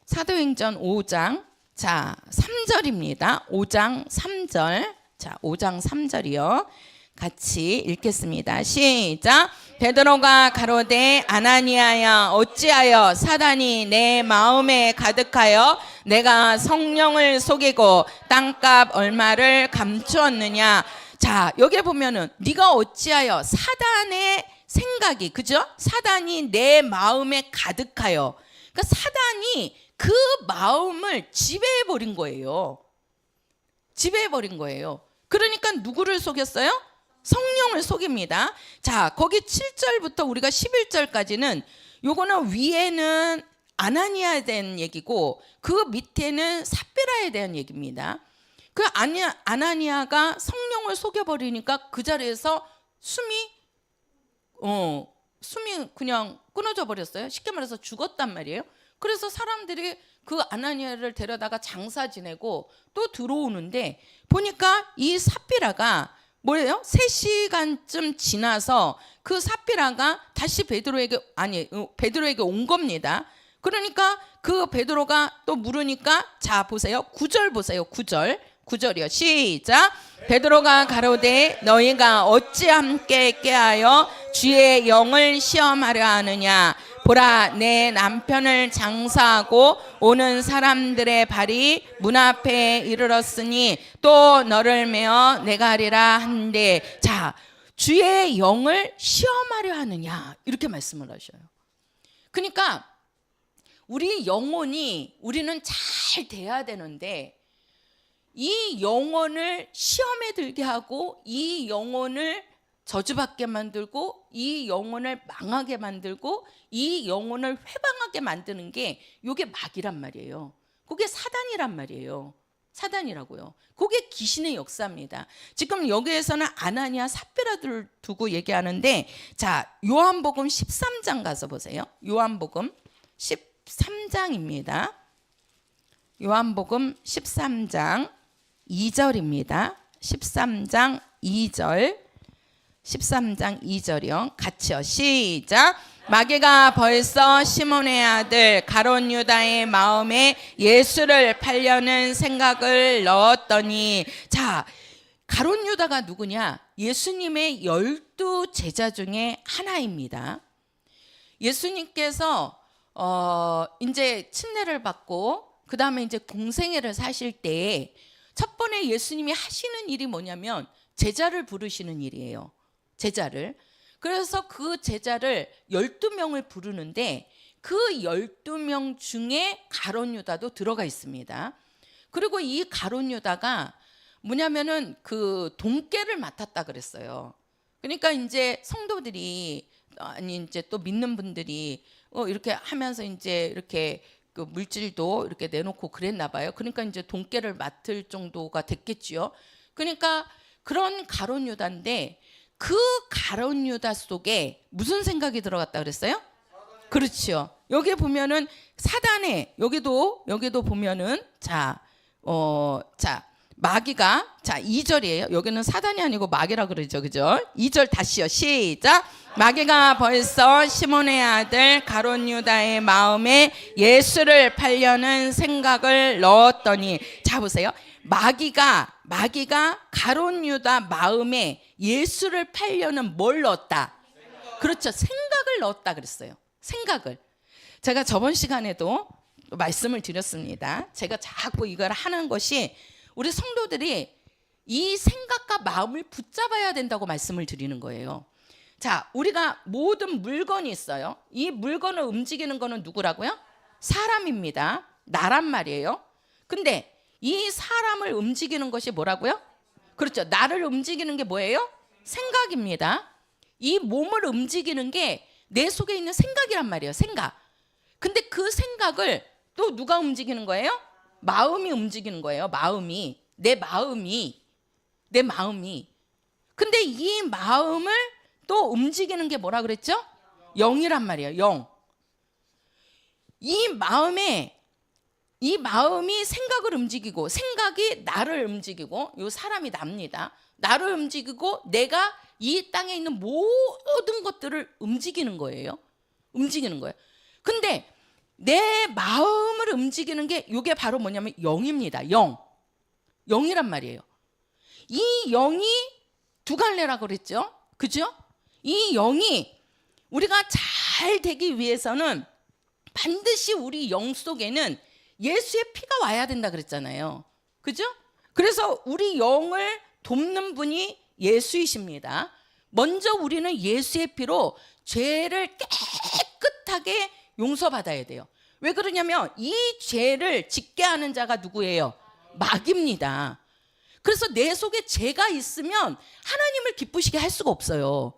사도행전 5장, 자 3절입니다. 5장 3절. 자 5장 3절이요. 같이 읽겠습니다. 시작. 베드로가 가로되 아나니아야 어찌하여 사단이 내 마음에 가득하여 내가 성령을 속이고 땅값 얼마를 감추었느냐. 자 여기 보면은 네가 어찌하여 사단의 생각이, 그죠? 사단이 내 마음에 가득하여, 그러니까 사단이 그 마음을 지배해버린 거예요. 지배해버린 거예요. 그러니까 누구를 속였어요? 성령을 속입니다. 자, 거기 7절부터 우리가 11절까지는 요거는 위에는 아나니아에 대한 얘기고 그 밑에는 삽비라에 대한 얘기입니다. 그 아나니아가 성령을 속여버리니까 그 자리에서 숨이 그냥 끊어져 버렸어요. 쉽게 말해서 죽었단 말이에요. 그래서 사람들이 그 아나니아를 데려다가 장사 지내고 또 들어오는데 보니까 이 삽비라가 뭐예요? 3시간쯤 지나서 그 삽비라가 다시 베드로에게 온 겁니다. 그러니까 그 베드로가 또 물으니까 자 보세요. 9절 보세요. 9절이요. 시작. 베드로가 가로되 너희가 어찌 함께 깨하여 주의 영을 시험하려 하느냐. 보라 내 남편을 장사하고 오는 사람들의 발이 문 앞에 이르렀으니 또 너를 메어 내가 하리라 한데, 자 주의 영을 시험하려 하느냐 이렇게 말씀을 하셔요. 그러니까 우리 영혼이 우리는 잘 돼야 되는데 이 영혼을 시험에 들게 하고 이 영혼을 저주받게 만들고 이 영혼을 망하게 만들고 이 영혼을 회방하게 만드는 게 이게 마귀란 말이에요. 그게 사단이란 말이에요. 사단이라고요. 그게 귀신의 역사입니다. 지금 여기에서는 아나니아 삽비라를 두고 얘기하는데, 자, 요한복음 13장 가서 보세요. 요한복음 13장입니다. 요한복음 13장 2절입니다. 13장 2절. 13장 2절이요. 같이요. 시작. 마귀가 벌써 시몬의 아들 가롯 유다의 마음에 예수를 팔려는 생각을 넣었더니, 자, 가롯 유다가 누구냐? 예수님의 12 제자 중에 하나입니다. 예수님께서 이제 침례를 받고 그 다음에 이제 공생애를 사실 때 첫 번에 예수님이 하시는 일이 뭐냐면 제자를 부르시는 일이에요. 제자를. 그래서 그 제자를 12명을 부르는데 그 12명 중에 가롯 유다도 들어가 있습니다. 그리고 이 가롯 유다가 뭐냐면은 그 돈깨를 맡았다 그랬어요. 그러니까 이제 성도들이, 아니 이제 또 믿는 분들이 이렇게 하면서 이제 이렇게 그 물질도 이렇게 내놓고 그랬나 봐요. 그러니까 이제 돈깨를 맡을 정도가 됐겠지요. 그러니까 그런 가롯 유다인데 그 가롯 유다 속에 무슨 생각이 들어갔다 그랬어요? 그렇죠. 여기 보면은 사단의, 여기도 보면은 자 마귀가, 자 2절이에요. 여기는 사단이 아니고 마귀라 그러죠. 그죠? 2절 다시요. 시작. 마귀가 벌써 시몬의 아들 가롯 유다의 마음에 예수를 팔려는 생각을 넣었더니, 자 보세요. 마귀가 가롯 유다 마음에 예수를 팔려는 뭘 넣었다? 그렇죠. 생각을 넣었다 그랬어요. 생각을. 제가 저번 시간에도 말씀을 드렸습니다. 제가 자꾸 이걸 하는 것이 우리 성도들이 이 생각과 마음을 붙잡아야 된다고 말씀을 드리는 거예요. 자, 우리가 모든 물건이 있어요. 이 물건을 움직이는 거는 누구라고요? 사람입니다. 나란 말이에요. 근데 이 사람을 움직이는 것이 뭐라고요? 그렇죠. 나를 움직이는 게 뭐예요? 생각입니다. 이 몸을 움직이는 게 내 속에 있는 생각이란 말이에요. 생각. 근데 그 생각을 또 누가 움직이는 거예요? 마음이 움직이는 거예요. 마음이. 내 마음이. 근데 이 마음을 또 움직이는 게 뭐라 그랬죠? 영이란 말이에요. 영. 이 마음이 생각을 움직이고, 생각이 나를 움직이고, 이 사람이 납니다. 나를 움직이고 내가 이 땅에 있는 모든 것들을 움직이는 거예요. 근데 내 마음을 움직이는 게 이게 바로 뭐냐면 영입니다. 영이란 말이에요. 이 영이 두 갈래라고 그랬죠. 그죠? 이 영이 우리가 잘 되기 위해서는 반드시 우리 영 속에는 예수의 피가 와야 된다 그랬잖아요. 그죠? 그래서 우리 영을 돕는 분이 예수이십니다. 먼저 우리는 예수의 피로 죄를 깨끗하게 용서받아야 돼요. 왜 그러냐면 이 죄를 짓게 하는 자가 누구예요? 마귀입니다. 그래서 내 속에 죄가 있으면 하나님을 기쁘시게 할 수가 없어요.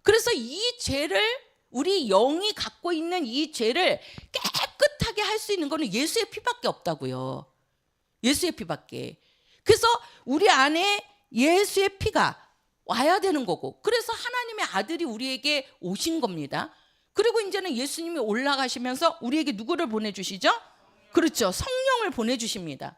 그래서 이 죄를, 우리 영이 갖고 있는 이 죄를 깨끗하게 할 수 있는 거는 예수의 피밖에 없다고요. 예수의 피밖에. 그래서 우리 안에 예수의 피가 와야 되는 거고, 그래서 하나님의 아들이 우리에게 오신 겁니다. 그리고 이제는 예수님이 올라가시면서 우리에게 누구를 보내주시죠? 그렇죠. 성령을 보내주십니다.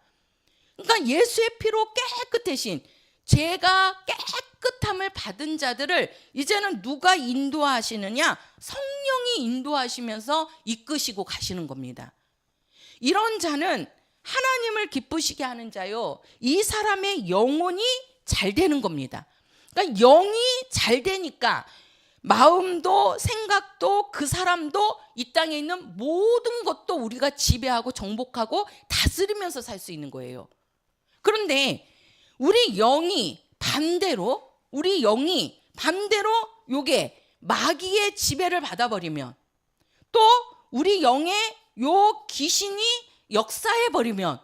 그러니까 예수의 피로 깨끗해진, 죄가 깨끗함을 받은 자들을 이제는 누가 인도하시느냐? 성령이 인도하시면서 이끄시고 가시는 겁니다. 이런 자는 하나님을 기쁘시게 하는 자요, 이 사람의 영혼이 잘 되는 겁니다. 그러니까 영이 잘 되니까 마음도 생각도 그 사람도 이 땅에 있는 모든 것도 우리가 지배하고 정복하고 다스리면서 살 수 있는 거예요. 그런데 우리 영이 반대로 요게 마귀의 지배를 받아버리면, 또 우리 영에 요 귀신이 역사해 버리면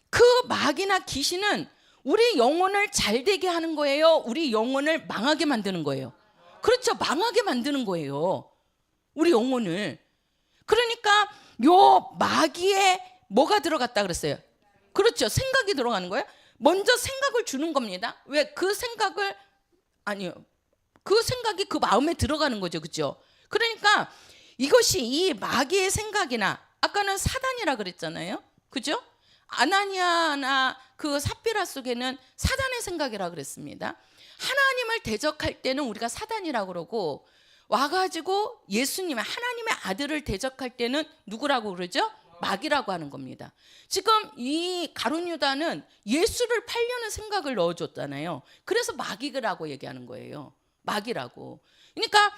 그 마귀나 귀신은 우리 영혼을 잘 되게 하는 거예요? 우리 영혼을 망하게 만드는 거예요? 그렇죠. 망하게 만드는 거예요. 우리 영혼을. 그러니까 요 마귀에 뭐가 들어갔다 그랬어요? 그렇죠. 생각이 들어가는 거예요. 먼저 생각을 주는 겁니다. 왜? 그 생각을 아니요. 그 생각이 그 마음에 들어가는 거죠. 그렇죠? 그러니까 이것이 이 마귀의 생각이나 아까는 사단이라 그랬잖아요. 그죠? 아나니아나 그 삽비라 속에는 사단의 생각이라 그랬습니다. 하나님을 대적할 때는 우리가 사단이라고 그러고 와가지고 예수님의 하나님의 아들을 대적할 때는 누구라고 그러죠? 마귀라고 하는 겁니다. 지금 이 가룟 유다는 예수를 팔려는 생각을 넣어줬잖아요. 그래서 마귀라고 얘기하는 거예요. 마귀라고. 그러니까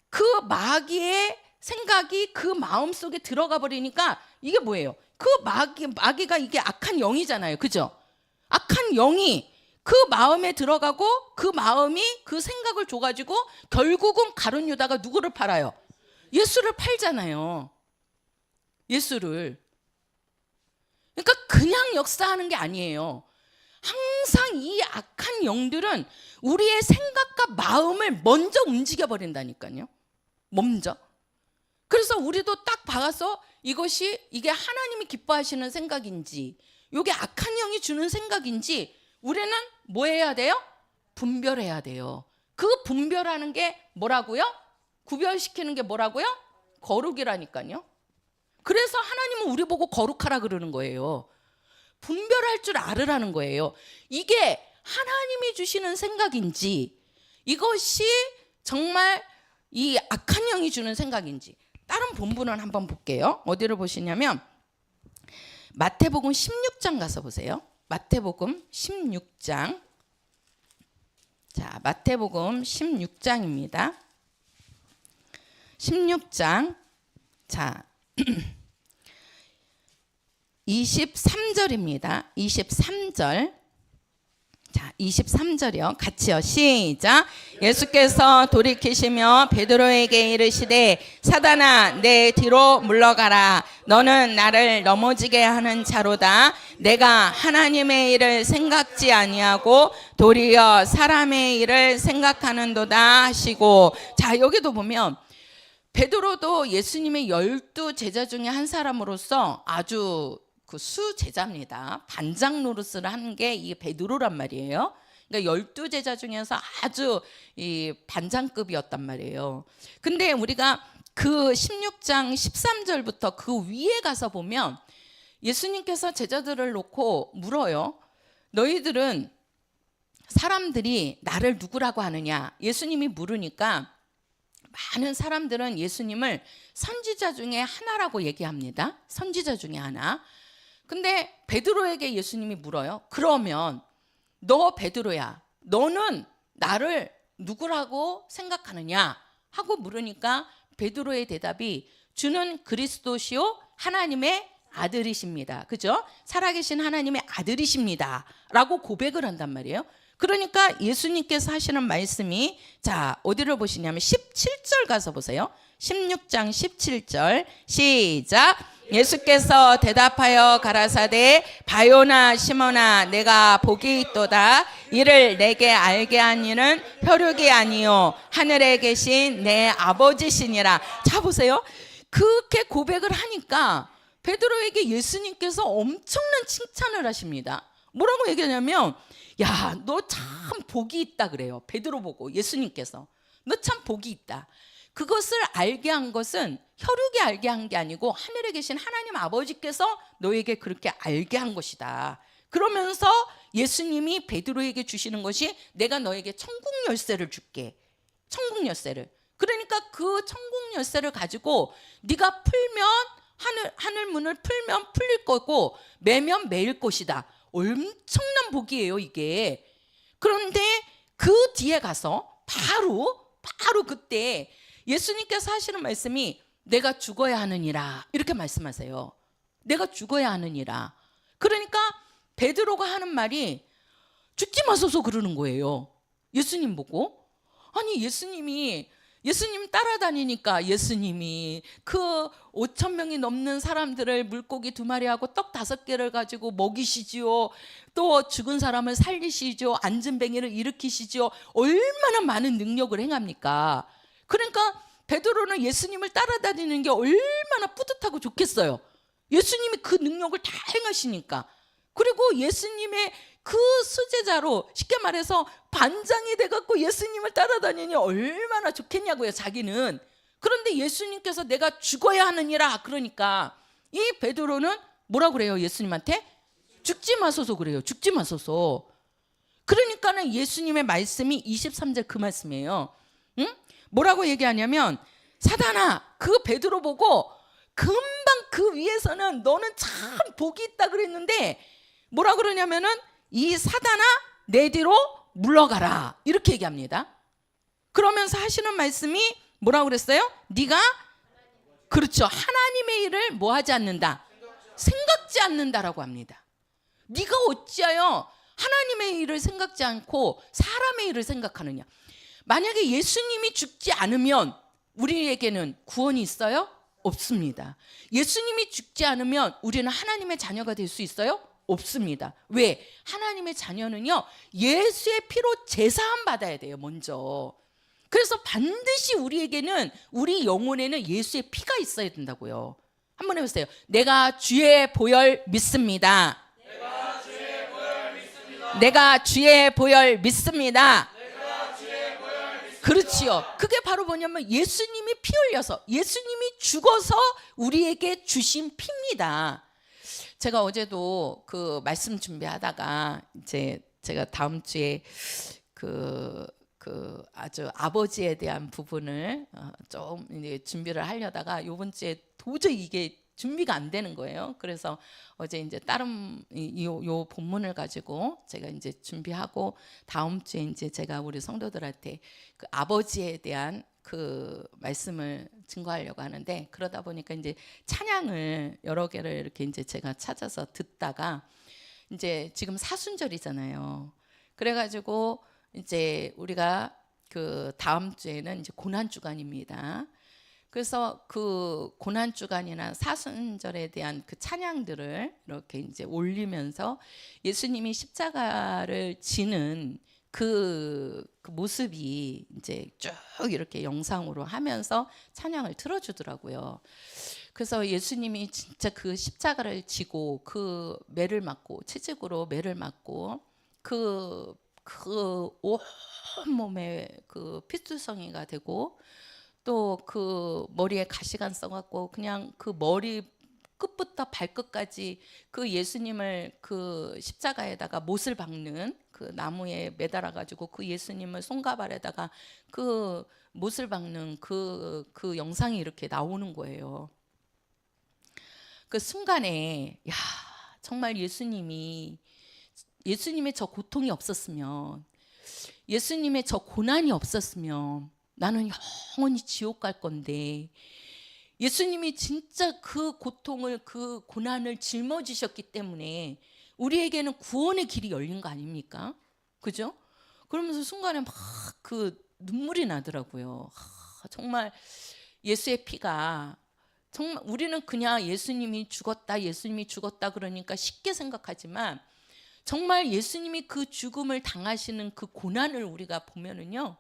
그 마귀의 생각이 그 마음 속에 들어가 버리니까 이게 뭐예요? 그 마귀가 이게 악한 영이잖아요. 그죠? 악한 영이 그 마음에 들어가고 그 마음이 그 생각을 줘가지고 결국은 가룟 유다가 누구를 팔아요? 예수를 팔잖아요. 예수를. 그러니까 그냥 역사하는 게 아니에요. 항상 이 악한 영들은 우리의 생각과 마음을 먼저 움직여 버린다니까요. 먼저. 그래서 우리도 딱 봐서 이게 하나님이 기뻐하시는 생각인지 이게 악한 영이 주는 생각인지 우리는 뭐 해야 돼요? 분별해야 돼요. 그 분별하는 게 뭐라고요? 구별시키는 게 뭐라고요? 거룩이라니까요. 그래서 하나님은 우리 보고 거룩하라 그러는 거예요. 분별할 줄 알으라는 거예요. 이게 하나님이 주시는 생각인지 이것이 정말 이 악한 영이 주는 생각인지. 다른 본문은 한번 볼게요. 어디를 보시냐면 마태복음 16장 가서 보세요. 마태복음 16장. 자, 마태복음 16장입니다. 16장. 자, 23절입니다. 23절. 자, 23절이요. 같이요. 시작. 예수께서 돌이키시며 베드로에게 이르시되 사단아 내 뒤로 물러가라. 너는 나를 넘어지게 하는 자로다. 내가 하나님의 일을 생각지 아니하고 도리어 사람의 일을 생각하는도다 하시고. 자, 여기도 보면 베드로도 예수님의 12 제자 중에 한 사람으로서 아주 그 수제자입니다. 반장 노릇을 하는 게 이 베드로란 말이에요. 그러니까 12 제자 중에서 아주 이 반장급이었단 말이에요. 근데 우리가 그 16장 13절부터 그 위에 가서 보면 예수님께서 제자들을 놓고 물어요. 너희들은 사람들이 나를 누구라고 하느냐? 예수님이 물으니까 많은 사람들은 예수님을 선지자 중에 하나라고 얘기합니다. 선지자 중에 하나. 근데 베드로에게 예수님이 물어요. 그러면 너 베드로야, 너는 나를 누구라고 생각하느냐? 하고 물으니까 베드로의 대답이 주는 그리스도시요 하나님의 아들이십니다. 그죠? 살아계신 하나님의 아들이십니다. 라고 고백을 한단 말이에요. 그러니까 예수님께서 하시는 말씀이 자, 어디를 보시냐면 17절 가서 보세요. 16장 17절 시작. 예수께서 대답하여 가라사대 바요나 시몬아 내가 복이 있도다. 이를 내게 알게 한 이는 혈육이 아니요 하늘에 계신 내 아버지시니라. 자, 보세요. 그렇게 고백을 하니까 베드로에게 예수님께서 엄청난 칭찬을 하십니다. 뭐라고 얘기하냐면 야, 너 참 복이 있다 그래요. 베드로 보고 예수님께서 너 참 복이 있다. 그것을 알게 한 것은 혈육이 알게 한 게 아니고 하늘에 계신 하나님 아버지께서 너에게 그렇게 알게 한 것이다. 그러면서 예수님이 베드로에게 주시는 것이 내가 너에게 천국 열쇠를 줄게. 천국 열쇠를. 그러니까 그 천국 열쇠를 가지고 네가 풀면 하늘 문을 풀면 풀릴 거고 매면 매일 것이다. 엄청난 복이에요, 이게. 그런데 그 뒤에 가서 바로 그때 예수님께서 하시는 말씀이 내가 죽어야 하느니라 이렇게 말씀하세요. 내가 죽어야 하느니라. 그러니까 베드로가 하는 말이 죽지 마소서 그러는 거예요. 예수님 보고. 아니 예수님이 예수님 따라다니니까 예수님이 그 5천 명이 넘는 사람들을 물고기 2마리하고 떡 5개를 가지고 먹이시지요. 또 죽은 사람을 살리시죠. 앉은뱅이를 일으키시죠. 얼마나 많은 능력을 행합니까? 그러니까 베드로는 예수님을 따라다니는 게 얼마나 뿌듯하고 좋겠어요. 예수님이 그 능력을 다 행하시니까. 그리고 예수님의 그 수제자로, 쉽게 말해서 반장이 돼갖고 예수님을 따라다니니 얼마나 좋겠냐고요, 자기는. 그런데 예수님께서 내가 죽어야 하느니라 그러니까 이 베드로는 뭐라 그래요? 예수님한테 죽지 마소서 그래요. 죽지 마소서. 그러니까는 예수님의 말씀이 23절 그 말씀이에요. 응? 뭐라고 얘기하냐면, 사단아, 그 베드로 보고 금방 그 위에서는 너는 참 복이 있다 그랬는데 뭐라 그러냐면은, 이 사단아 내 뒤로 물러가라, 이렇게 얘기합니다. 그러면서 하시는 말씀이 뭐라고 그랬어요? 네가, 그렇죠, 하나님의 일을 뭐 하지 않는다? 생각지 않는다라고 합니다. 네가 어찌하여 하나님의 일을 생각지 않고 사람의 일을 생각하느냐. 만약에 예수님이 죽지 않으면 우리에게는 구원이 있어요? 없습니다. 예수님이 죽지 않으면 우리는 하나님의 자녀가 될 수 있어요? 없습니다. 왜? 하나님의 자녀는요, 예수의 피로 제사함 받아야 돼요, 먼저. 그래서 반드시 우리에게는, 우리 영혼에는 예수의 피가 있어야 된다고요. 한번 해보세요. 내가 주의 보혈 믿습니다. 내가 주의 보혈 믿습니다. 내가 주의 보혈 믿습니다. 그렇지요. 그게 바로 뭐냐면 예수님이 피 흘려서, 예수님이 죽어서 우리에게 주신 피입니다. 제가 어제도 그 말씀 준비하다가 이제 제가 다음 주에 그 아주 아버지에 대한 부분을 좀 이제 준비를 하려다가 이번 주에 도저히 이게 준비가 안 되는 거예요. 그래서 어제 이제 다른 요 본문을 가지고 제가 이제 준비하고 다음 주에 이제 제가 우리 성도들한테 그 아버지에 대한 그 말씀을 증거하려고 하는데, 그러다 보니까 이제 찬양을 여러 개를 이렇게 이제 제가 찾아서 듣다가 이제 지금 사순절이잖아요. 그래가지고 이제 우리가 그 다음 주에는 이제 고난 주간입니다. 그래서 그 고난 주간이나 사순절에 대한 그 찬양들을 이렇게 이제 올리면서 예수님이 십자가를 지는 그 모습이 이제 쭉 이렇게 영상으로 하면서 찬양을 틀어주더라고요. 그래서 예수님이 진짜 그 십자가를 지고 그 매를 맞고, 채찍으로 매를 맞고 그 온몸에 그 피투성이가 되고, 또 그 머리에 가시관 써갖고 그냥 그 머리 끝부터 발끝까지 그 예수님을 그 십자가에다가 못을 박는, 그 나무에 매달아 가지고 그 예수님을 손가발에다가 그 못을 박는 그 영상이 이렇게 나오는 거예요. 그 순간에 야, 정말 예수님의 저 고통이 없었으면, 예수님의 저 고난이 없었으면 나는 영원히 지옥 갈 건데, 예수님이 진짜 그 고통을, 그 고난을 짊어지셨기 때문에 우리에게는 구원의 길이 열린 거 아닙니까? 그죠? 그러면서 순간에 막 그 눈물이 나더라고요. 정말 예수의 피가, 정말 우리는 그냥 예수님이 죽었다 그러니까 쉽게 생각하지만, 정말 예수님이 그 죽음을 당하시는 그 고난을 우리가 보면은요,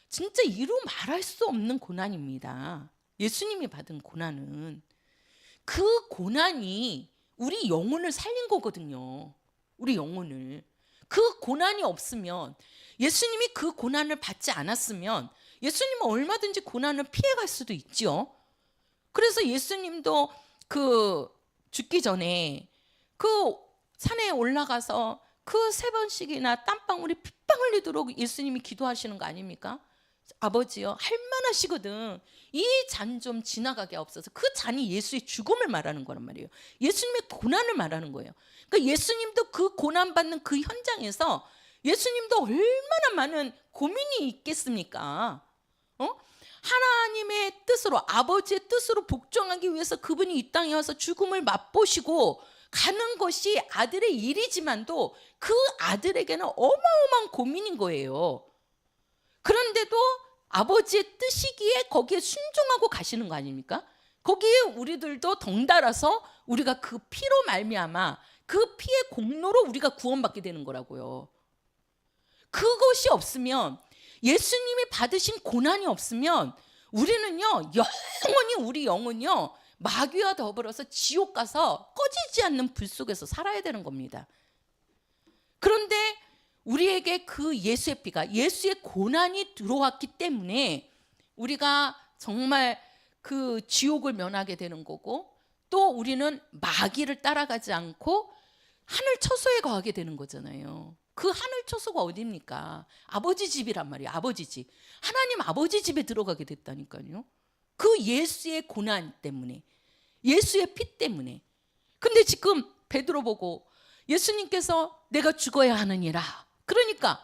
진짜 이루 말할 수 없는 고난입니다. 예수님이 받은 고난은, 그 고난이 우리 영혼을 살린 거거든요. 우리 영혼을. 그 고난이 없으면, 예수님이 그 고난을 받지 않았으면 예수님은 얼마든지 고난을 피해갈 수도 있죠. 그래서 예수님도 그 죽기 전에 그 산에 올라가서 그 3번씩이나 땀방울이 핏방 흘리도록 예수님이 기도하시는 거 아닙니까? 아버지요, 할 만하시거든. 이 잔 좀 지나가게 없어서. 그 잔이 예수의 죽음을 말하는 거란 말이에요. 예수님의 고난을 말하는 거예요. 그러니까 예수님도 그 고난받는 그 현장에서 예수님도 얼마나 많은 고민이 있겠습니까? 하나님의 뜻으로, 아버지의 뜻으로 복종하기 위해서 그분이 이 땅에 와서 죽음을 맛보시고 가는 것이 아들의 일이지만도 그 아들에게는 어마어마한 고민인 거예요. 그런데도 아버지의 뜻이기에 거기에 순종하고 가시는 거 아닙니까? 거기에 우리들도 덩달아서 우리가 그 피로 말미암아 그 피의 공로로 우리가 구원받게 되는 거라고요. 그것이 없으면, 예수님이 받으신 고난이 없으면 우리는요, 영원히 우리 영은요 마귀와 더불어서 지옥 가서 꺼지지 않는 불 속에서 살아야 되는 겁니다. 그런데 우리에게 그 예수의 피가, 예수의 고난이 들어왔기 때문에 우리가 정말 그 지옥을 면하게 되는 거고, 또 우리는 마귀를 따라가지 않고 하늘 처소에 거하게 되는 거잖아요. 그 하늘 처소가 어디입니까? 아버지 집이란 말이에요. 아버지 집. 하나님 아버지 집에 들어가게 됐다니까요. 그 예수의 고난 때문에, 예수의 피 때문에. 근데 지금 베드로 보고 예수님께서 내가 죽어야 하느니라. 그러니까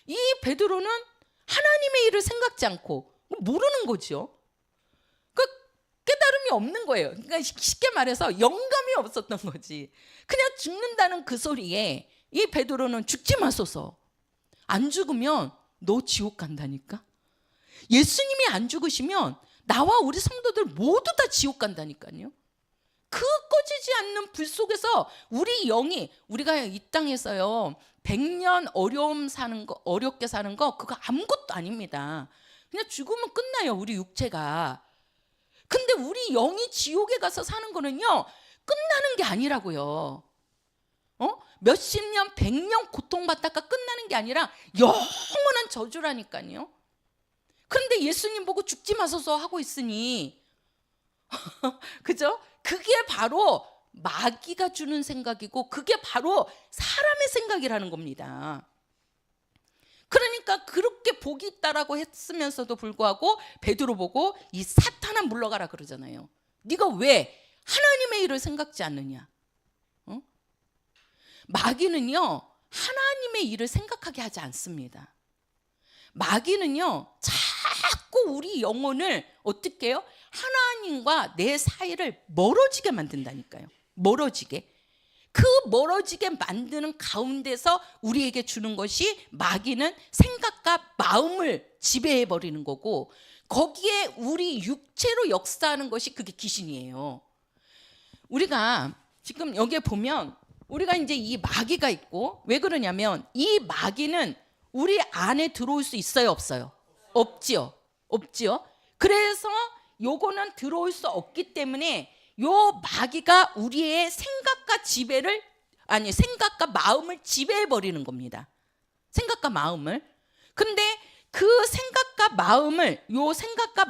이 베드로는 하나님의 일을 생각지 않고 모르는 거죠. 그 깨달음이 없는 거예요. 그러니까 쉽게 말해서 영감이 없었던 거지. 그냥 죽는다는 그 소리에 이 베드로는 죽지 마소서. 안 죽으면 너 지옥 간다니까. 예수님이 안 죽으시면 나와 우리 성도들 모두 다 지옥 간다니까요. 그 꺼지지 않는 불 속에서 우리 영이, 우리가 이 땅에서요 100년 어렵게 사는 거 그거 아무것도 아닙니다. 그냥 죽으면 끝나요, 우리 육체가. 근데 우리 영이 지옥에 가서 사는 거는요 끝나는 게 아니라고요. 몇십 년, 100년 고통받다가 끝나는 게 아니라 영원한 저주라니까요. 그런데 예수님 보고 죽지 마소서 하고 있으니 그죠? 그게 바로 마귀가 주는 생각이고, 그게 바로 사람의 생각이라는 겁니다. 그러니까 그렇게 복이 있다라고 했으면서도 불구하고 베드로 보고 이 사탄아 물러가라 그러잖아요. 네가 왜 하나님의 일을 생각지 않느냐? 마귀는요 하나님의 일을 생각하게 하지 않습니다. 마귀는요 자꾸 우리 영혼을 어떻게 해요? 하나님과 내 사이를 멀어지게 만든다니까요. 멀어지게. 그 멀어지게 만드는 가운데서 우리에게 주는 것이, 마귀는 생각과 마음을 지배해 버리는 거고, 거기에 우리 육체로 역사하는 것이 그게 귀신이에요. 우리가 지금 여기에 보면 우리가 이제 이 마귀가 있고, 왜 그러냐면 이 마귀는 우리 안에 들어올 수 있어요, 없어요? 없지요. 없지요. 그래서 요거는 들어올 수 없기 때문에 요 마귀가 우리의 생각과 마음을 지배해 버리는 겁니다. 생각과 마음을. 근데 그 생각과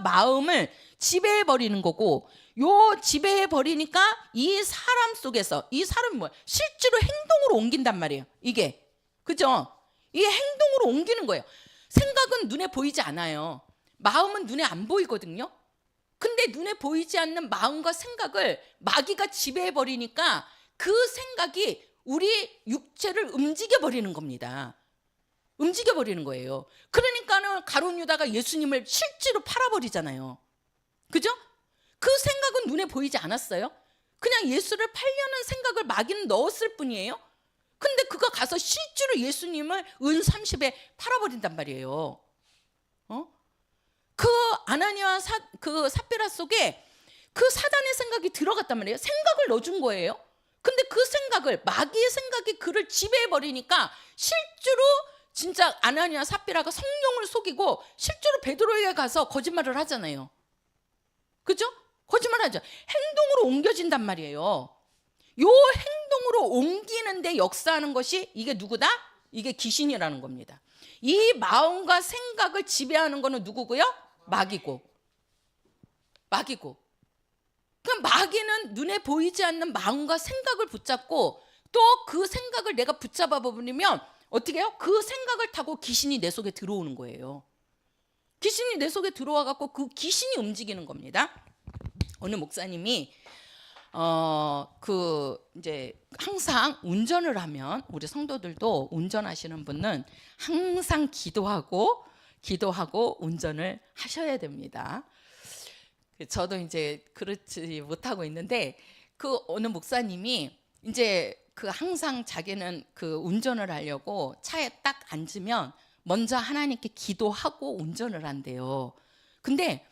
마음을 지배해 버리는 거고, 요 지배해 버리니까 이 사람 속에서, 이 사람이 뭐야? 실제로 행동으로 옮긴단 말이에요. 이게. 그죠? 이 행동으로 옮기는 거예요. 생각은 눈에 보이지 않아요. 마음은 눈에 안 보이거든요. 근데 눈에 보이지 않는 마음과 생각을 마귀가 지배해 버리니까 그 생각이 우리 육체를 움직여 버리는 겁니다. 움직여 버리는 거예요. 그러니까는 가룟 유다가 예수님을 실제로 팔아버리잖아요. 그죠? 그 생각은 눈에 보이지 않았어요. 그냥 예수를 팔려는 생각을 마귀는 넣었을 뿐이에요. 근데 그가 가서 실제로 예수님을 은 30에 팔아버린단 말이에요. 그 아나니아와 그 삽비라 속에 그 사단의 생각이 들어갔단 말이에요. 생각을 넣어준 거예요. 근데 그 생각을, 마귀의 생각이 그를 지배해버리니까 실제로 진짜 아나니아 삽비라가 성령을 속이고 실제로 베드로에게 가서 거짓말을 하잖아요. 그죠? 거짓말하죠. 행동으로 옮겨진단 말이에요. 요 행동으로 옮기는데 역사하는 것이 이게 누구다? 이게 귀신이라는 겁니다. 이 마음과 생각을 지배하는 거는 누구고요? 마귀고. 그럼 마귀는 눈에 보이지 않는 마음과 생각을 붙잡고, 또 그 생각을 내가 붙잡아 버리면 어떻게 해요? 그 생각을 타고 귀신이 내 속에 들어오는 거예요. 귀신이 내 속에 들어와 갖고 그 귀신이 움직이는 겁니다. 어느 목사님이 이제 항상 운전을 하면, 우리 성도들도 운전하시는 분은 항상 기도하고 운전을 하셔야 됩니다. 저도 이제 그렇지 못하고 있는데, 그 어느 목사님이 이제 그 항상 자기는 그 운전을 하려고 차에 딱 앉으면 먼저 하나님께 기도하고 운전을 한대요. 근데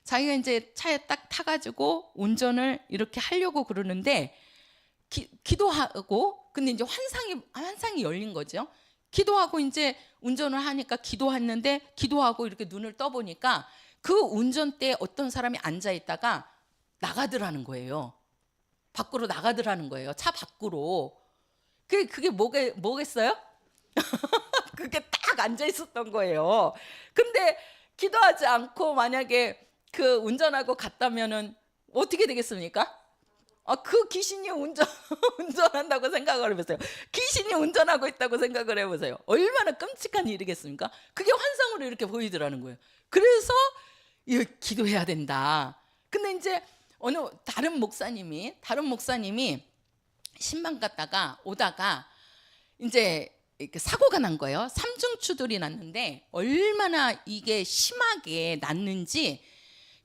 자기가 이제 차에 딱 타가지고 운전을 이렇게 하려고 그러는데 기도하고 근데 이제 환상이 열린 거죠. 기도하고 이제 운전을 하니까 기도했는데 기도하고 이렇게 눈을 떠보니까 그 운전대에 어떤 사람이 앉아 있다가 나가더라는 거예요. 밖으로 나가더라는 거예요. 차 밖으로. 그게 뭐겠어요? 그게 딱 앉아 있었던 거예요. 근데 기도하지 않고 만약에 그 운전하고 갔다면은 어떻게 되겠습니까? 그 귀신이 운전한다고 생각을 해보세요. 귀신이 운전하고 있다고 생각을 해보세요. 얼마나 끔찍한 일이겠습니까? 그게 환상으로 이렇게 보이더라는 거예요. 그래서 기도해야 된다. 근데 이제 어느 다른 목사님이 신방 갔다가 오다가 이제 이렇게 사고가 난 거예요. 삼중 추돌이 났는데 얼마나 이게 심하게 났는지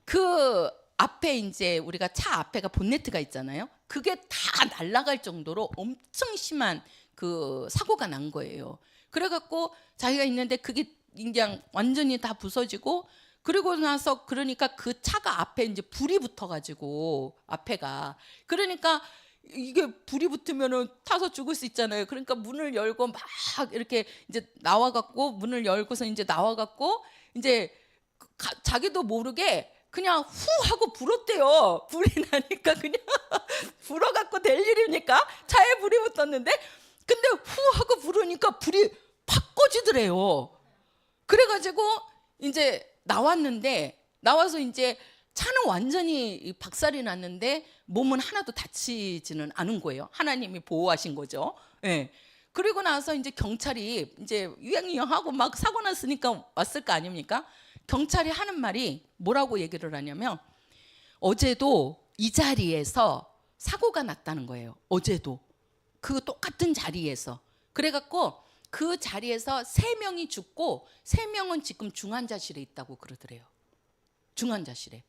그 앞에 이제 우리가 차 앞에가 본네트가 있잖아요. 그게 다 날아갈 정도로 엄청 심한 그 사고가 난 거예요. 그래갖고 자기가 있는데 그게 그냥 완전히 다 부서지고 그리고 나서 그러니까 그 차가 앞에 이제 불이 붙어가지고 앞에가 그러니까 이게 불이 붙으면은 타서 죽을 수 있잖아요. 그러니까 문을 열고 막 이렇게 이제 나와갖고 문을 열고서 이제 나와갖고 이제 자기도 모르게 그냥 후 하고 불었대요. 불이 나니까 그냥 불어갖고 될 일이니까 차에 불이 붙었는데 근데 후 하고 부르니까 불이 팍 꺼지더래요. 그래가지고 이제 나왔는데 나와서 이제 차는 완전히 박살이 났는데 몸은 하나도 다치지는 않은 거예요. 하나님이 보호하신 거죠. 예. 그리고 나서 이제 경찰이 이제 유행하고 막 사고 났으니까 왔을 거 아닙니까? 경찰이 하는 말이 뭐라고 얘기를 하냐면 어제도 이 자리에서 사고가 났다는 거예요. 어제도 그 똑같은 자리에서 그래갖고 그 자리에서 3명이 죽고 3명은 지금 중환자실에 있다고 그러더래요. 중환자실에.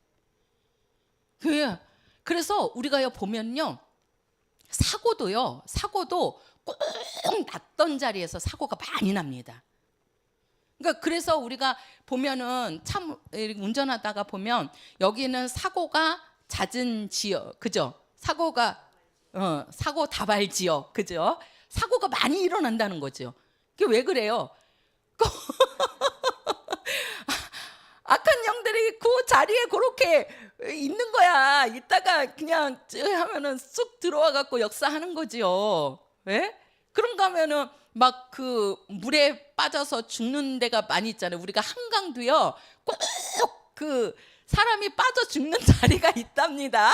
그래서 우리가 보면요 사고도 꼭 났던 자리에서 사고가 많이 납니다. 그러니까 그래서 우리가 보면은 참 운전하다가 보면 여기는 사고가 잦은 지역, 그죠? 사고 다발 지역, 그죠? 사고가 많이 일어난다는 거죠. 그게 왜 그래요? 악한 영들이 그 자리에 그렇게 있는 거야. 이따가 그냥 하면은 쑥 들어와 갖고 역사하는 거지요. 왜? 그런가 하면은 막 그 물에 빠져서 죽는 데가 많이 있잖아요. 우리가 한강도요. 꼭 그 사람이 빠져 죽는 자리가 있답니다.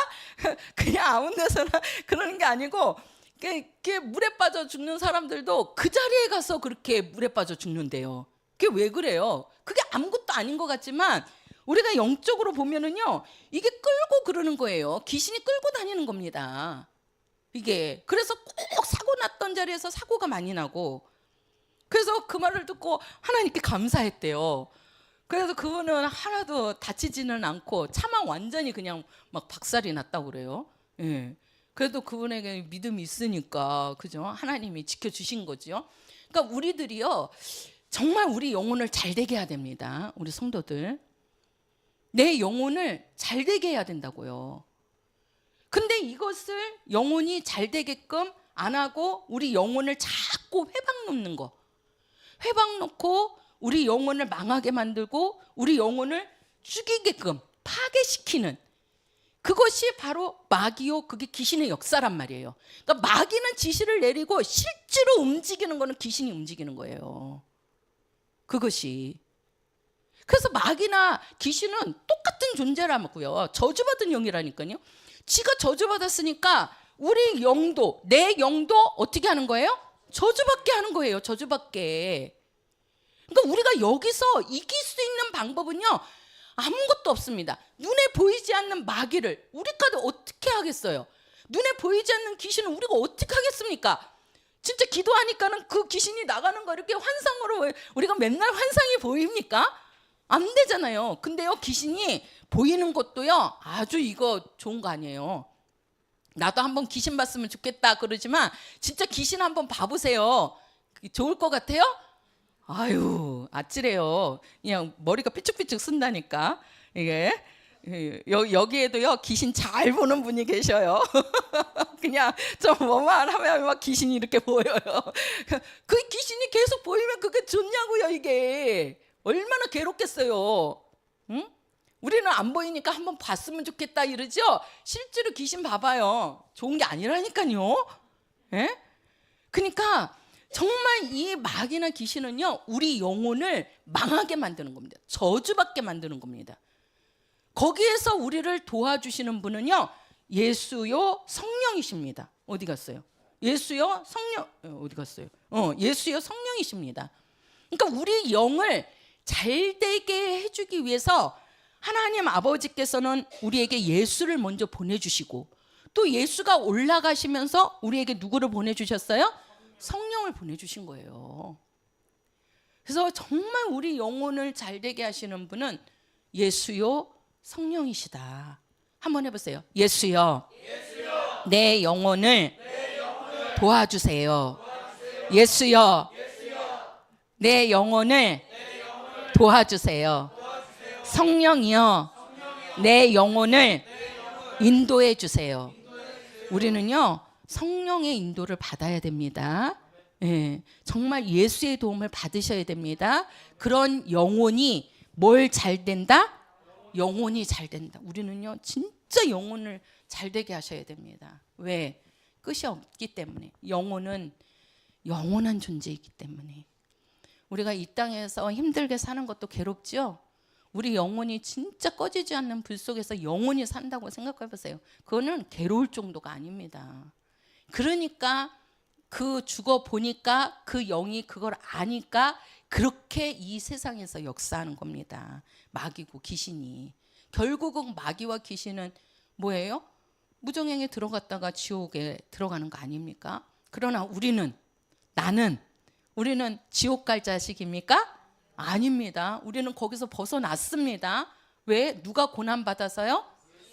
그냥 아무 데서나 그러는 게 아니고 그 물에 빠져 죽는 사람들도 그 자리에 가서 그렇게 물에 빠져 죽는데요. 그게 왜 그래요? 그게 아무것도 아닌 것 같지만 우리가 영적으로 보면은요 이게 끌고 그러는 거예요. 귀신이 끌고 다니는 겁니다. 이게 그래서 꼭 사고 났던 자리에서 사고가 많이 나고 그래서 그 말을 듣고 하나님께 감사했대요. 그래서 그분은 하나도 다치지는 않고 차만 완전히 그냥 막 박살이 났다고 그래요. 예. 그래도 그분에게 믿음이 있으니까 그죠? 하나님이 지켜주신 거죠. 그러니까 우리들이요 정말 우리 영혼을 잘 되게 해야 됩니다. 우리 성도들 내 영혼을 잘 되게 해야 된다고요. 근데 이것을 영혼이 잘 되게끔 안 하고 우리 영혼을 자꾸 회방 놓는 거, 회방 놓고 우리 영혼을 망하게 만들고 우리 영혼을 죽이게끔 파괴시키는 그것이 바로 마귀요, 그게 귀신의 역사란 말이에요. 그러니까 마귀는 지시를 내리고 실제로 움직이는 거는 귀신이 움직이는 거예요. 그것이. 그래서 마귀나 귀신은 똑같은 존재라고요. 저주받은 영이라니까요. 지가 저주받았으니까 우리 영도, 내 영도 어떻게 하는 거예요? 저주받게 하는 거예요. 저주받게. 그러니까 우리가 여기서 이길 수 있는 방법은요 아무것도 없습니다. 눈에 보이지 않는 마귀를 우리가 어떻게 하겠어요? 눈에 보이지 않는 귀신은 우리가 어떻게 하겠습니까? 진짜 기도하니까는 그 귀신이 나가는 거 이렇게 환상으로 우리가 맨날 환상이 보입니까? 안 되잖아요. 근데요 귀신이 보이는 것도요 아주 이거 좋은 거 아니에요. 나도 한번 귀신 봤으면 좋겠다 그러지만 진짜 귀신 한번 봐보세요. 좋을 것 같아요? 아유, 아찔해요. 그냥 머리가 삐죽삐죽 쓴다니까. 이게 여기에도요 귀신 잘 보는 분이 계셔요. 그냥 좀 뭐만 하면 막 귀신이 이렇게 보여요. 그 귀신이 계속 보이면 그게 좋냐고요. 이게 얼마나 괴롭겠어요. 응? 우리는 안 보이니까 한번 봤으면 좋겠다 이러죠. 실제로 귀신 봐봐요. 좋은 게 아니라니까요. 예? 그러니까 정말 이 마귀나 귀신은요 우리 영혼을 망하게 만드는 겁니다. 저주받게 만드는 겁니다. 거기에서 우리를 도와주시는 분은요 예수요 성령이십니다. 어디 갔어요? 예수요 성령 어디 갔어요? 예수요 성령이십니다. 그러니까 우리 영을 잘 되게 해주기 위해서 하나님 아버지께서는 우리에게 예수를 먼저 보내주시고 또 예수가 올라가시면서 우리에게 누구를 보내주셨어요? 성령을 보내주신 거예요. 그래서 정말 우리 영혼을 잘 되게 하시는 분은 예수요 성령이시다. 한번 해보세요. 예수요, 내 영혼을 도와주세요. 예수요, 내 영혼을 도와주세요. 성령이요, 내 영혼을 인도해 주세요. 우리는요 성령의 인도를 받아야 됩니다. 예, 정말 예수의 도움을 받으셔야 됩니다. 그런 영혼이 뭘 잘 된다? 영혼이 잘 된다. 우리는요 진짜 영혼을 잘 되게 하셔야 됩니다. 왜? 끝이 없기 때문에. 영혼은 영원한 존재이기 때문에. 우리가 이 땅에서 힘들게 사는 것도 괴롭죠. 우리 영혼이 진짜 꺼지지 않는 불 속에서 영혼이 산다고 생각해 보세요. 그거는 괴로울 정도가 아닙니다. 그러니까 그 죽어 보니까 그 영이 그걸 아니까 그렇게 이 세상에서 역사하는 겁니다. 마귀고 귀신이. 결국은 마귀와 귀신은 뭐예요? 무정행에 들어갔다가 지옥에 들어가는 거 아닙니까? 그러나 우리는 우리는 지옥 갈 자식입니까? 아닙니다. 우리는 거기서 벗어났습니다. 왜? 누가 고난받아서요?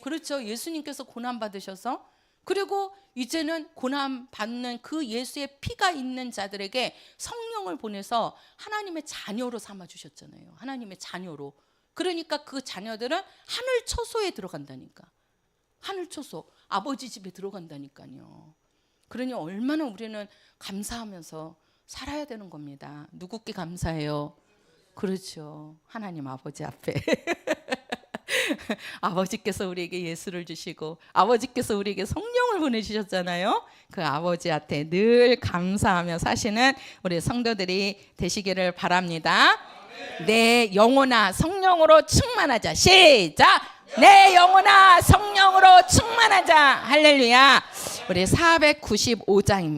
그렇죠. 예수님께서 고난받으셔서. 그리고 이제는 고난받는 그 예수의 피가 있는 자들에게 성령을 보내서 하나님의 자녀로 삼아주셨잖아요. 하나님의 자녀로. 그러니까 그 자녀들은 하늘 처소에 들어간다니까. 하늘 처소. 아버지 집에 들어간다니까요. 그러니 얼마나 우리는 감사하면서 살아야 되는 겁니다. 누구께 감사해요? 그렇죠. 하나님 아버지 앞에. 아버지께서 우리에게 예수를 주시고 아버지께서 우리에게 성령을 보내주셨잖아요. 그 아버지한테 늘 감사하며 사시는 우리 성도들이 되시기를 바랍니다. 내 영혼아 성령으로 충만하자. 시작! 내 영혼아 성령으로 충만하자. 할렐루야. 우리 495장입니다.